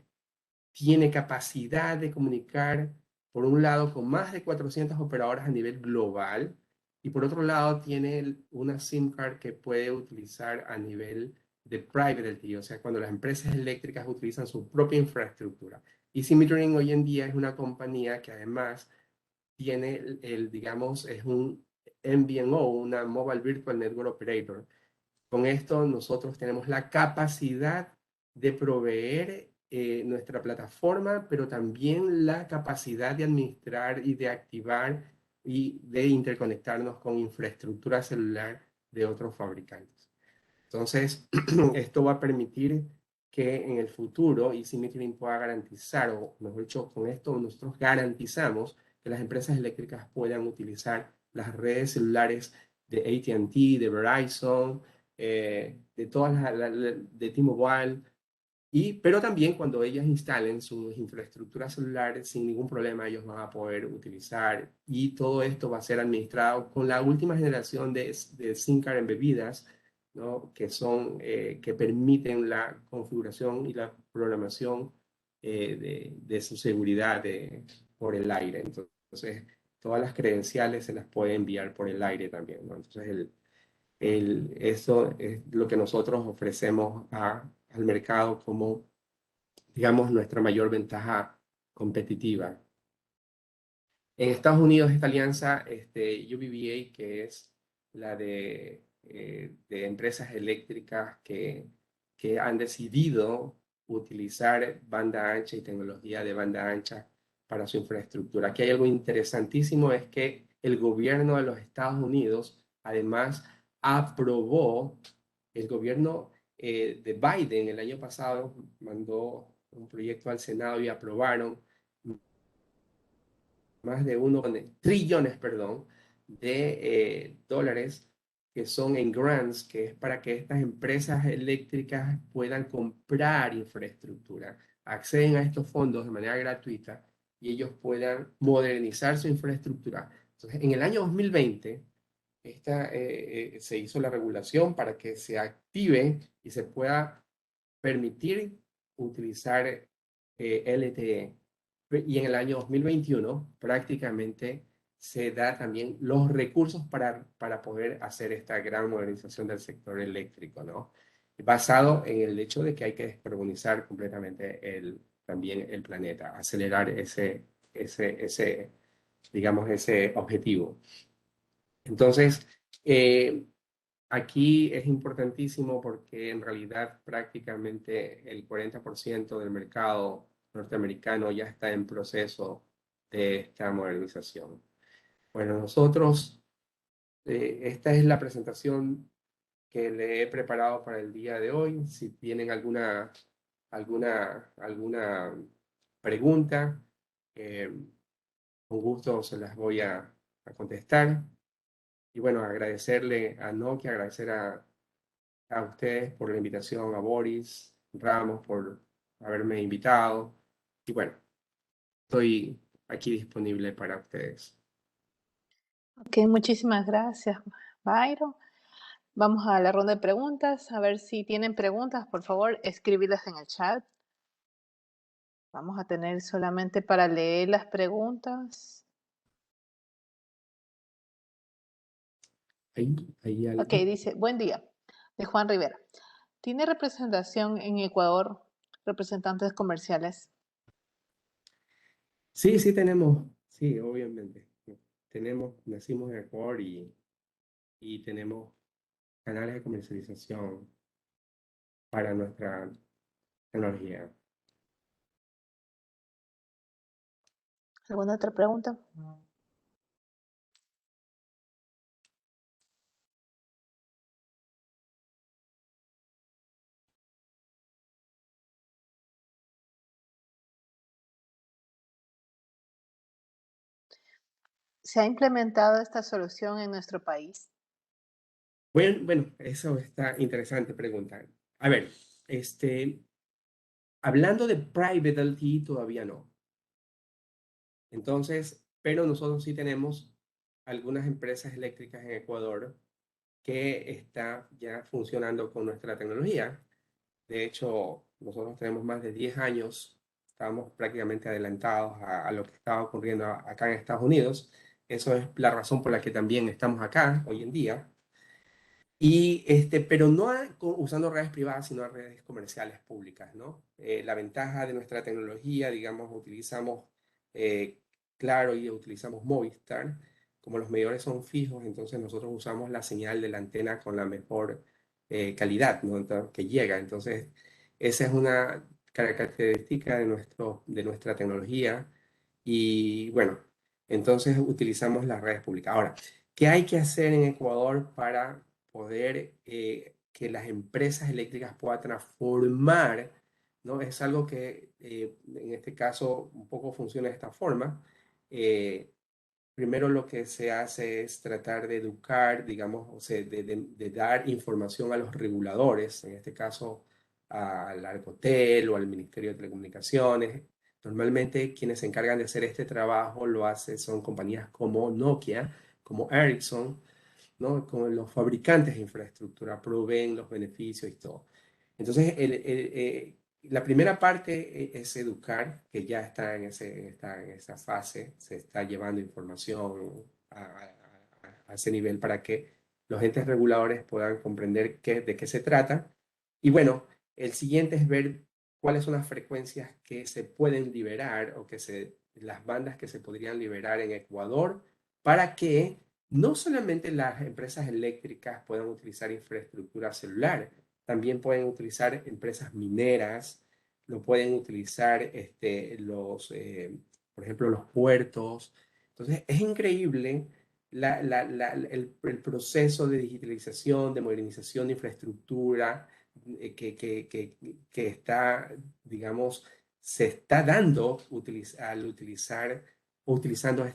Speaker 5: tiene capacidad de comunicar, por un lado, con más de 400 operadoras a nivel global, y por otro lado tiene una SIM card que puede utilizar a nivel de private LTE, o sea, cuando las empresas eléctricas utilizan su propia infraestructura. Easy Metering hoy en día es una compañía que además tiene digamos, es un MVNO, una Mobile Virtual Network Operator. Con esto nosotros tenemos la capacidad de proveer nuestra plataforma, pero también la capacidad de administrar y de activar y de interconectarnos con infraestructura celular de otros fabricantes. Entonces, esto va a permitir que en el futuro Easy Metering pueda garantizar, o mejor dicho, con esto nosotros garantizamos que las empresas eléctricas puedan utilizar las redes celulares de AT&T, de Verizon, de todas de T-Mobile, pero también cuando ellas instalen sus infraestructuras celulares, sin ningún problema ellos van a poder utilizar, y todo esto va a ser administrado con la última generación de SIM card embebidas, ¿no? Que permiten la configuración y la programación de su seguridad por el aire. Entonces, todas las credenciales se las puede enviar por el aire también, ¿no? Entonces, eso es lo que nosotros ofrecemos al mercado como, digamos, nuestra mayor ventaja competitiva. En Estados Unidos, esta alianza, UBBA, que es la de empresas eléctricas que han decidido utilizar banda ancha y tecnología de banda ancha para su infraestructura. Aquí hay algo interesantísimo, es que el gobierno de los Estados Unidos, además, aprobó, el gobierno de Biden el año pasado mandó un proyecto al Senado y aprobaron más de trillones, de dólares que son en grants, que es para que estas empresas eléctricas puedan comprar infraestructura, acceden a estos fondos de manera gratuita y ellos puedan modernizar su infraestructura. Entonces, en el año 2020, se hizo la regulación para que se active y se pueda permitir utilizar LTE. Y en el año 2021 prácticamente se da también los recursos para poder hacer esta gran modernización del sector eléctrico, ¿no? Basado en el hecho de que hay que descarbonizar completamente también el planeta, acelerar digamos, ese objetivo. Entonces, aquí es importantísimo porque en realidad prácticamente el 40% del mercado norteamericano ya está en proceso de esta modernización. Bueno, nosotros, esta es la presentación que le he preparado para el día de hoy. Si tienen alguna pregunta, con gusto se las voy a contestar. Y bueno, agradecerle a Nokia, agradecer a ustedes por la invitación, a Boris Ramos por haberme invitado. Y bueno, estoy aquí disponible para ustedes.
Speaker 1: Ok, muchísimas gracias, Byron. Vamos a la ronda de preguntas. A ver si tienen preguntas, por favor, escribirlas en el chat. Vamos a tener solamente para leer las preguntas.
Speaker 5: Ahí algo.
Speaker 1: Ok, dice, buen día, de Juan Rivera. ¿Tiene representación en Ecuador, representantes comerciales?
Speaker 5: Sí, sí tenemos, sí, obviamente. Nacimos en Ecuador y tenemos canales de comercialización para nuestra tecnología.
Speaker 1: ¿Alguna otra pregunta? ¿Se ha implementado esta solución en nuestro país?
Speaker 5: Bueno, eso está interesante pregunta. A ver, hablando de private LTE todavía no. Entonces, pero nosotros sí tenemos algunas empresas eléctricas en Ecuador que está ya funcionando con nuestra tecnología. De hecho, nosotros tenemos más de 10 años, estamos prácticamente adelantados a lo que estaba ocurriendo acá en Estados Unidos. Eso es la razón por la que también estamos acá hoy en día. Y pero no usando redes privadas, sino redes comerciales públicas, ¿no? La ventaja de nuestra tecnología, digamos, utilizamos Claro y utilizamos Movistar. Como los medidores son fijos, entonces nosotros usamos la señal de la antena con la mejor calidad, ¿no? Entonces, que llega. Entonces, esa es una característica de nuestra tecnología. Y bueno, entonces utilizamos las redes públicas. Ahora, ¿qué hay que hacer en Ecuador para poder que las empresas eléctricas puedan transformar, ¿no? Es algo que en este caso un poco funciona de esta forma. Primero lo que se hace es tratar de educar, digamos, o sea, de dar información a los reguladores, en este caso al Arcotel o al Ministerio de Telecomunicaciones. Normalmente quienes se encargan de hacer este trabajo son compañías como Nokia, como Ericsson, ¿no? Como los fabricantes de infraestructura proveen los beneficios y todo. Entonces, la primera parte es educar, que ya está en esa fase, se está llevando información a ese nivel para que los entes reguladores puedan comprender de qué se trata. Y bueno, el siguiente es ver cuáles son las frecuencias que se pueden liberar o las bandas que se podrían liberar en Ecuador para que no solamente las empresas eléctricas puedan utilizar infraestructura celular, también pueden utilizar empresas mineras, lo pueden utilizar por ejemplo, los puertos. Entonces, es increíble el proceso de digitalización, de modernización de infraestructura que está, digamos, se está dando utilizando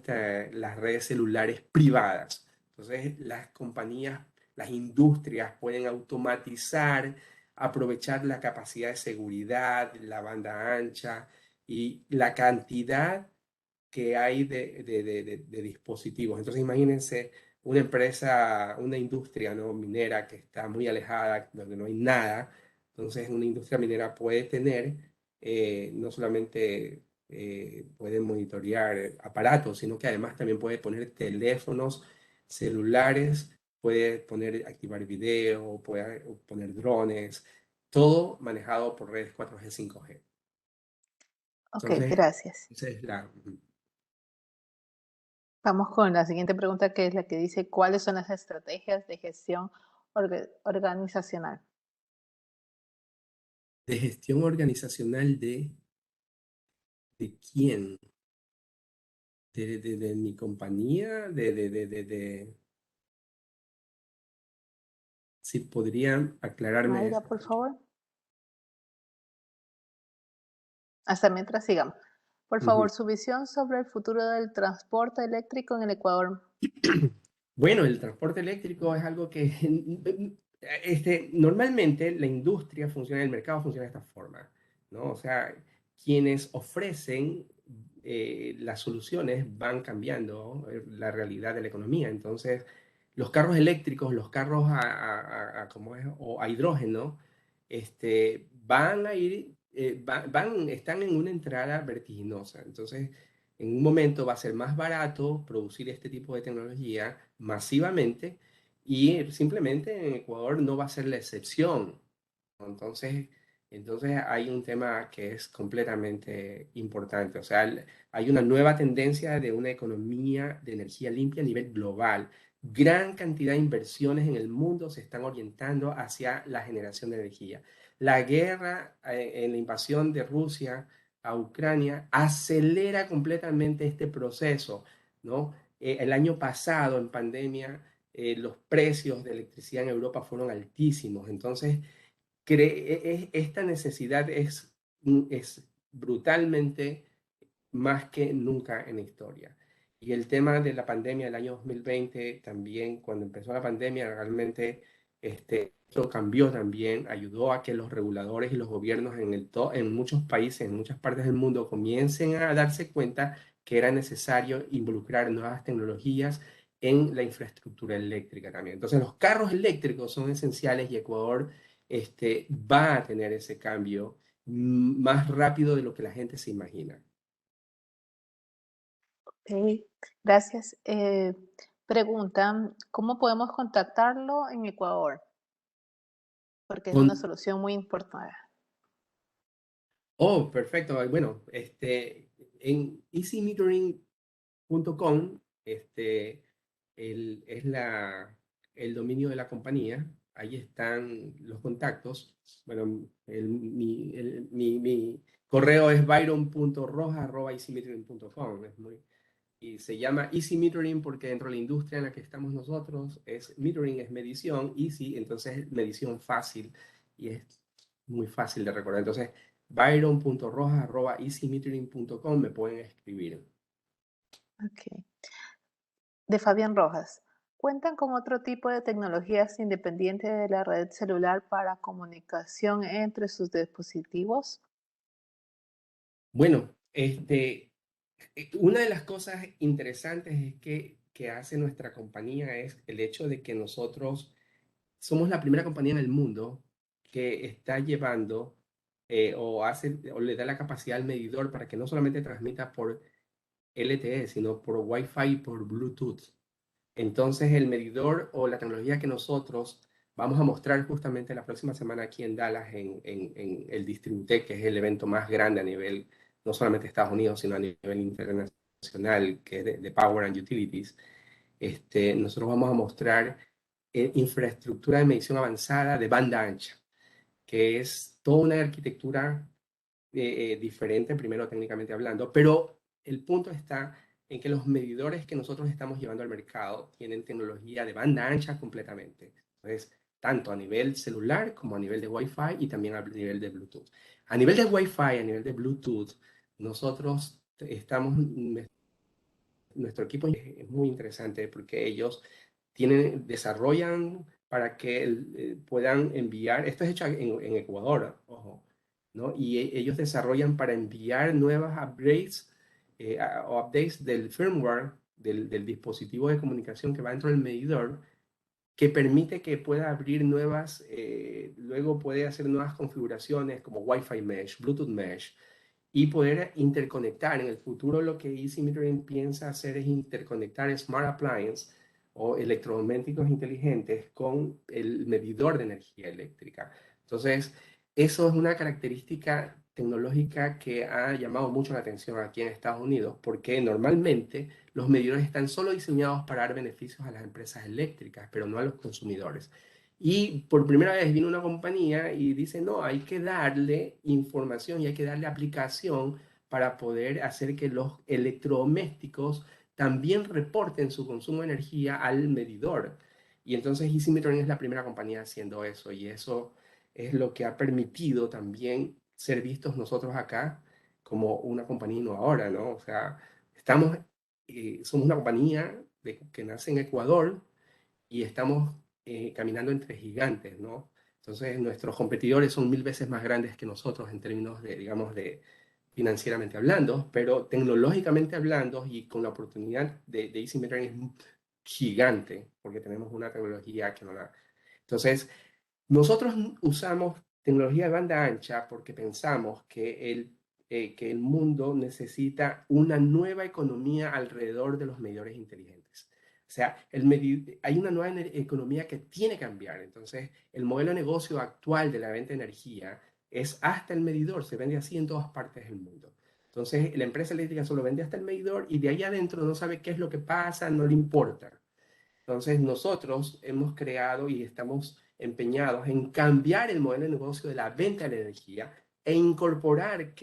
Speaker 5: las redes celulares privadas. Entonces, las compañías, las industrias pueden automatizar, aprovechar la capacidad de seguridad, la banda ancha y la cantidad que hay de dispositivos. Entonces imagínense una empresa, una industria, ¿no?, minera que está muy alejada, donde no hay nada. Entonces una industria minera puede tener no solamente puede monitorear aparatos, sino que además también puede poner teléfonos celulares, puede activar video, puede poner drones, todo manejado por redes 4G, 5G.
Speaker 1: Ok,
Speaker 5: Entonces,
Speaker 1: gracias.
Speaker 5: esa es la...
Speaker 1: Vamos con la siguiente pregunta, que es la que dice, ¿cuáles son las estrategias de gestión organizacional?
Speaker 5: De gestión organizacional ¿de quién? ¿De mi compañía? Si podrían aclararme
Speaker 1: Mayra,
Speaker 5: esa
Speaker 1: por
Speaker 5: pregunta.
Speaker 1: favor. Hasta mientras sigamos. Por favor, su visión sobre el futuro del transporte eléctrico en el Ecuador.
Speaker 5: Bueno, el transporte eléctrico es algo que normalmente la industria funciona, el mercado funciona de esta forma, ¿no? O sea, quienes ofrecen las soluciones van cambiando la realidad de la economía. Entonces, los carros eléctricos, los carros ¿cómo es? O a hidrógeno, van a ir, están en una entrada vertiginosa. Entonces, en un momento va a ser más barato producir este tipo de tecnología masivamente y simplemente en Ecuador no va a ser la excepción. Entonces, hay un tema que es completamente importante. O sea, hay una nueva tendencia de una economía de energía limpia a nivel global. Gran cantidad de inversiones en el mundo se están orientando hacia la generación de energía. La guerra en la invasión de Rusia a Ucrania acelera completamente este proceso, ¿no? El año pasado, en pandemia, los precios de electricidad en Europa fueron altísimos. Entonces, esta necesidad es brutalmente más que nunca en la historia. Y el tema de la pandemia del año 2020, también cuando empezó la pandemia, realmente esto cambió también, ayudó a que los reguladores y los gobiernos en muchos países, en muchas partes del mundo, comiencen a darse cuenta que era necesario involucrar nuevas tecnologías en la infraestructura eléctrica también. Entonces, los carros eléctricos son esenciales y Ecuador va a tener ese cambio más rápido de lo que la gente se imagina.
Speaker 1: Ok, gracias. Preguntan, ¿cómo podemos contactarlo en Ecuador? Porque es una solución muy importante.
Speaker 5: Oh, perfecto. Bueno, en easymetering.com es el dominio de la compañía. Ahí están los contactos. Bueno, mi correo es byron.roja@easymetering.com. Y se llama Easy Metering porque dentro de la industria en la que estamos nosotros, metering es medición, easy, entonces medición fácil y es muy fácil de recordar. Entonces, byron.rojas@easymetering.com me pueden escribir.
Speaker 1: Ok. De Fabián Rojas. ¿Cuentan con otro tipo de tecnologías independientes de la red celular para comunicación entre sus dispositivos?
Speaker 5: Bueno, una de las cosas interesantes es que hace nuestra compañía es el hecho de que nosotros somos la primera compañía en el mundo que está llevando o le da la capacidad al medidor para que no solamente transmita por LTE, sino por Wi-Fi y por Bluetooth. Entonces, el medidor o la tecnología que nosotros vamos a mostrar justamente la próxima semana aquí en Dallas, en el Distributec, que es el evento más grande a nivel, no solamente de Estados Unidos, sino a nivel internacional, que es de Power and Utilities. Nosotros vamos a mostrar infraestructura de medición avanzada de banda ancha, que es toda una arquitectura diferente, primero técnicamente hablando, pero el punto está en que los medidores que nosotros estamos llevando al mercado tienen tecnología de banda ancha completamente. Entonces, tanto a nivel celular como a nivel de Wi-Fi y también a nivel de Bluetooth. A nivel de Wi-Fi, a nivel de Bluetooth, nosotros nuestro equipo es muy interesante porque ellos desarrollan para que puedan enviar, esto es hecho en Ecuador, ojo, ¿no? Y ellos desarrollan para enviar nuevas upgrades o updates del firmware del dispositivo de comunicación que va dentro del medidor, que permite que pueda abrir nuevas, luego puede hacer nuevas configuraciones como Wi-Fi Mesh, Bluetooth Mesh, y poder interconectar. En el futuro lo que Easy Metering piensa hacer es interconectar Smart Appliance o electrodomésticos inteligentes con el medidor de energía eléctrica. Entonces, eso es una característica tecnológica que ha llamado mucho la atención aquí en Estados Unidos, porque normalmente los medidores están solo diseñados para dar beneficios a las empresas eléctricas, pero no a los consumidores. Y por primera vez vino una compañía y dice, no, hay que darle información y hay que darle aplicación para poder hacer que los electrodomésticos también reporten su consumo de energía al medidor. Y entonces Easy Metering es la primera compañía haciendo eso, y eso es lo que ha permitido también ser vistos nosotros acá como una compañía innovadora, ¿no? O sea, somos una compañía que nace en Ecuador y estamos caminando entre gigantes, ¿no? Entonces, nuestros competidores son 1000 veces más grandes que nosotros en términos de, digamos, de financieramente hablando, pero tecnológicamente hablando y con la oportunidad de Easy Metering es gigante, porque tenemos una tecnología que no la... Entonces, nosotros usamos tecnología de banda ancha porque pensamos que el mundo necesita una nueva economía alrededor de los medidores inteligentes. O sea, hay una nueva economía que tiene que cambiar. Entonces, el modelo de negocio actual de la venta de energía es hasta el medidor, se vende así en todas partes del mundo. Entonces, la empresa eléctrica solo vende hasta el medidor y de ahí adentro no sabe qué es lo que pasa, no le importa. Entonces, nosotros hemos creado y estamos empeñados en cambiar el modelo de negocio de la venta de energía e incorporar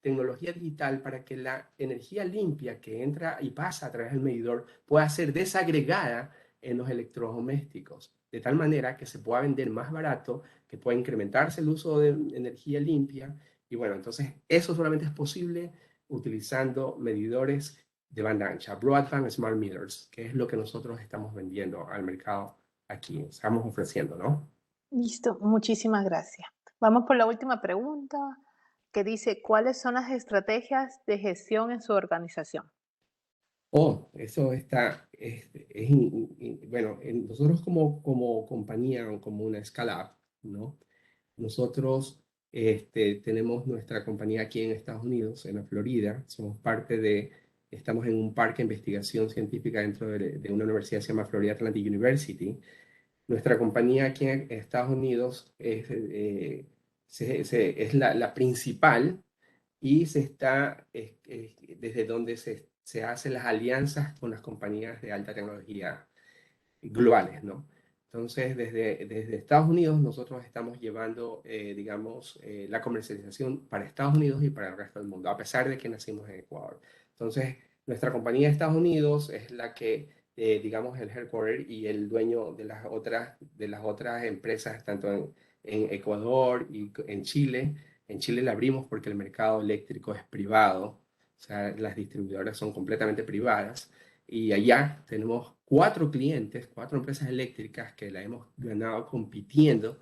Speaker 5: tecnología digital para que la energía limpia que entra y pasa a través del medidor pueda ser desagregada en los electrodomésticos, de tal manera que se pueda vender más barato, que pueda incrementarse el uso de energía limpia. Y bueno, entonces eso solamente es posible utilizando medidores de banda ancha, Broadband Smart Meters, que es lo que nosotros estamos vendiendo al mercado aquí, estamos ofreciendo, ¿no?
Speaker 1: Listo, muchísimas gracias. Vamos por la última pregunta, que dice, ¿cuáles son las estrategias de gestión en su organización?
Speaker 5: Eso está, bueno, nosotros como compañía o como una scale-up, ¿no? Nosotros tenemos nuestra compañía aquí en Estados Unidos, en la Florida, estamos en un parque de investigación científica dentro de una universidad que se llama Florida Atlantic University. Nuestra compañía aquí en Estados Unidos es la principal y desde donde se hacen las alianzas con las compañías de alta tecnología globales, ¿no? Entonces, desde Estados Unidos nosotros estamos llevando, digamos, la comercialización para Estados Unidos y para el resto del mundo, a pesar de que nacimos en Ecuador. Entonces, nuestra compañía de Estados Unidos es la que, digamos, el headquarter y el dueño de las otras empresas, tanto en Ecuador y en Chile. En Chile la abrimos porque el mercado eléctrico es privado, o sea, las distribuidoras son completamente privadas. Y allá tenemos 4 clientes, 4 empresas eléctricas que la hemos ganado compitiendo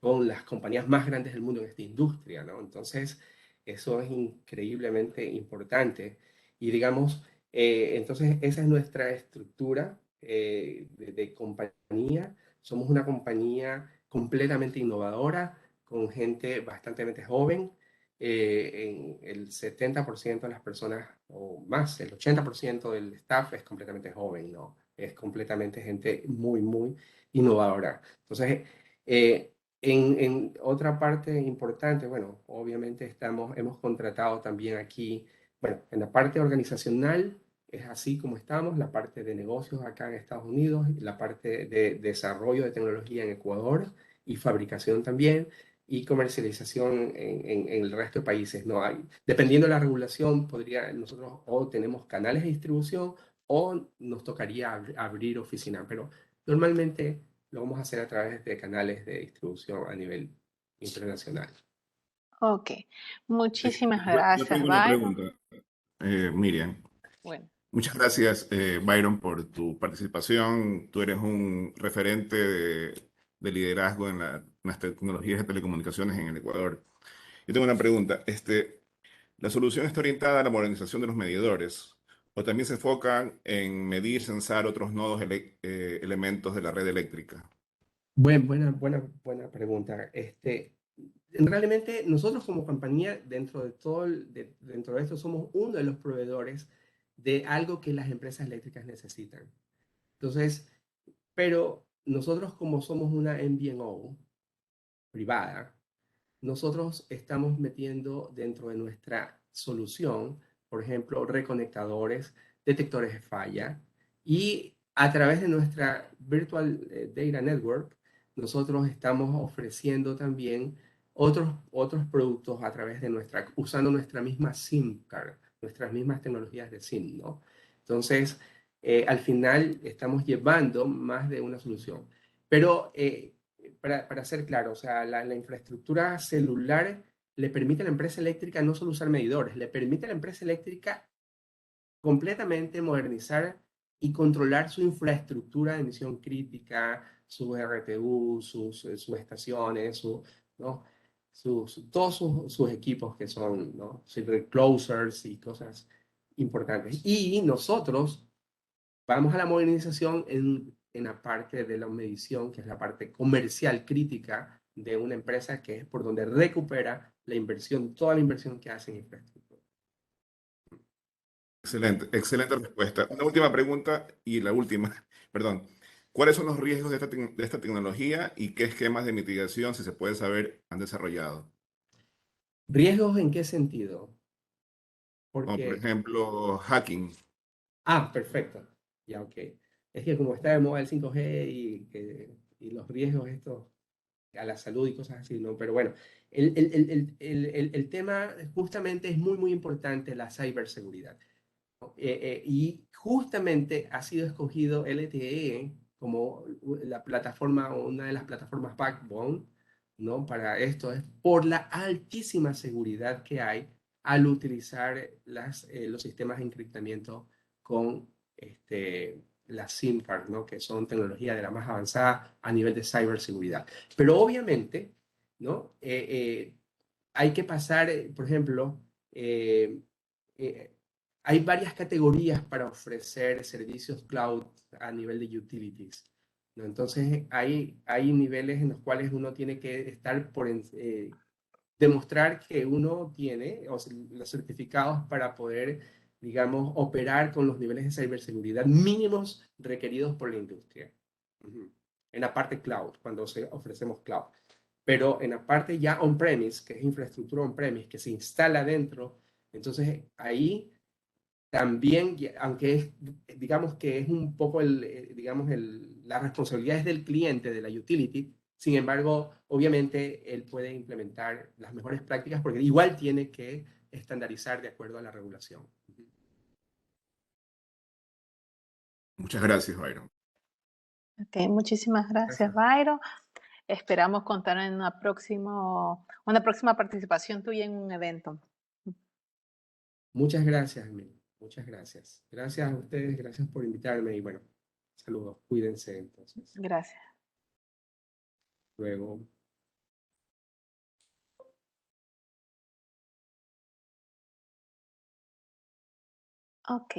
Speaker 5: con las compañías más grandes del mundo en esta industria, ¿no? Entonces, eso es increíblemente importante. Y digamos, entonces esa es nuestra estructura de compañía. Somos una compañía completamente innovadora, con gente bastante joven. En el 70% de las personas o más, el 80% del staff es completamente joven, ¿no? Es completamente gente muy innovadora. Entonces, en otra parte importante, bueno, obviamente hemos contratado también aquí, bueno, en la parte organizacional es así como estamos, la parte de negocios acá en Estados Unidos, la parte de desarrollo de tecnología en Ecuador y fabricación también, y comercialización en el resto de países. No hay, dependiendo de la regulación, nosotros o tenemos canales de distribución o nos tocaría abrir oficina, pero normalmente lo vamos a hacer a través de canales de distribución a nivel internacional.
Speaker 1: Ok, muchísimas
Speaker 2: Yo
Speaker 1: gracias,
Speaker 2: tengo una
Speaker 1: Byron.
Speaker 2: pregunta, Miriam.
Speaker 1: Bueno,
Speaker 2: Muchas gracias, Byron, por tu participación. Tú eres un referente de liderazgo en las tecnologías de telecomunicaciones en el Ecuador. Yo tengo una pregunta. ¿La solución está orientada a la modernización de los medidores o también se enfocan en medir, censar otros nodos elementos de la red eléctrica?
Speaker 5: Buena pregunta. Realmente nosotros como compañía, dentro de esto, somos uno de los proveedores de algo que las empresas eléctricas necesitan. Entonces, pero nosotros como somos una MVNO privada, nosotros estamos metiendo dentro de nuestra solución, por ejemplo, reconectadores, detectores de falla, y a través de nuestra Virtual Data Network, nosotros estamos ofreciendo también otros productos a través de usando nuestra misma SIM card, nuestras mismas tecnologías de SIM, ¿no? Entonces, al final estamos llevando más de una solución. Pero para ser claro, o sea, la infraestructura celular le permite a la empresa eléctrica no solo usar medidores, le permite a la empresa eléctrica completamente modernizar y controlar su infraestructura de emisión crítica, sus RTU, sus estaciones, ¿no? Todos sus equipos que son, ¿no? Serial closers y cosas importantes. Y nosotros vamos a la modernización en la parte de la medición, que es la parte comercial crítica de una empresa, que es por donde recupera la inversión, toda la inversión que hace en infraestructura.
Speaker 2: Excelente, excelente respuesta. Una última pregunta y la última, perdón. ¿Cuáles son los riesgos de esta tecnología y qué esquemas de mitigación, si se puede saber, han desarrollado?
Speaker 5: ¿Riesgos en qué sentido?
Speaker 2: Como por
Speaker 5: Porque,
Speaker 2: ejemplo, hacking.
Speaker 5: perfecto, ya, ok. Es que como está de moda el 5G y los riesgos estos a la salud y cosas así, ¿no? Pero bueno, el tema justamente es muy importante, la ciberseguridad. Y justamente ha sido escogido LTE como la plataforma, una de las plataformas backbone, ¿no? Para esto es por la altísima seguridad que hay al utilizar los sistemas de encriptamiento con las SIM card, ¿no? Que son tecnología de la más avanzada a nivel de ciberseguridad. Pero obviamente, ¿no? Hay que pasar, por ejemplo, hay varias categorías para ofrecer servicios cloud a nivel de utilities, ¿no? Entonces, hay niveles en los cuales uno tiene que estar demostrar que uno tiene los certificados para poder, digamos, operar con los niveles de ciberseguridad mínimos requeridos por la industria. En la parte cloud, cuando ofrecemos cloud. Pero en la parte ya on-premise, que es infraestructura on-premise, que se instala dentro, entonces ahí también, aunque digamos que es un poco la responsabilidad es del cliente, de la utility, sin embargo, obviamente él puede implementar las mejores prácticas porque igual tiene que estandarizar de acuerdo a la regulación.
Speaker 2: Muchas gracias, Byron.
Speaker 1: Ok, muchísimas gracias, Byron. Esperamos contar en una próxima participación tuya en un evento.
Speaker 5: Muchas gracias, Emil. Muchas gracias. Gracias a ustedes, gracias por invitarme y bueno, saludos, cuídense entonces.
Speaker 1: Gracias.
Speaker 5: Luego.
Speaker 1: Ok.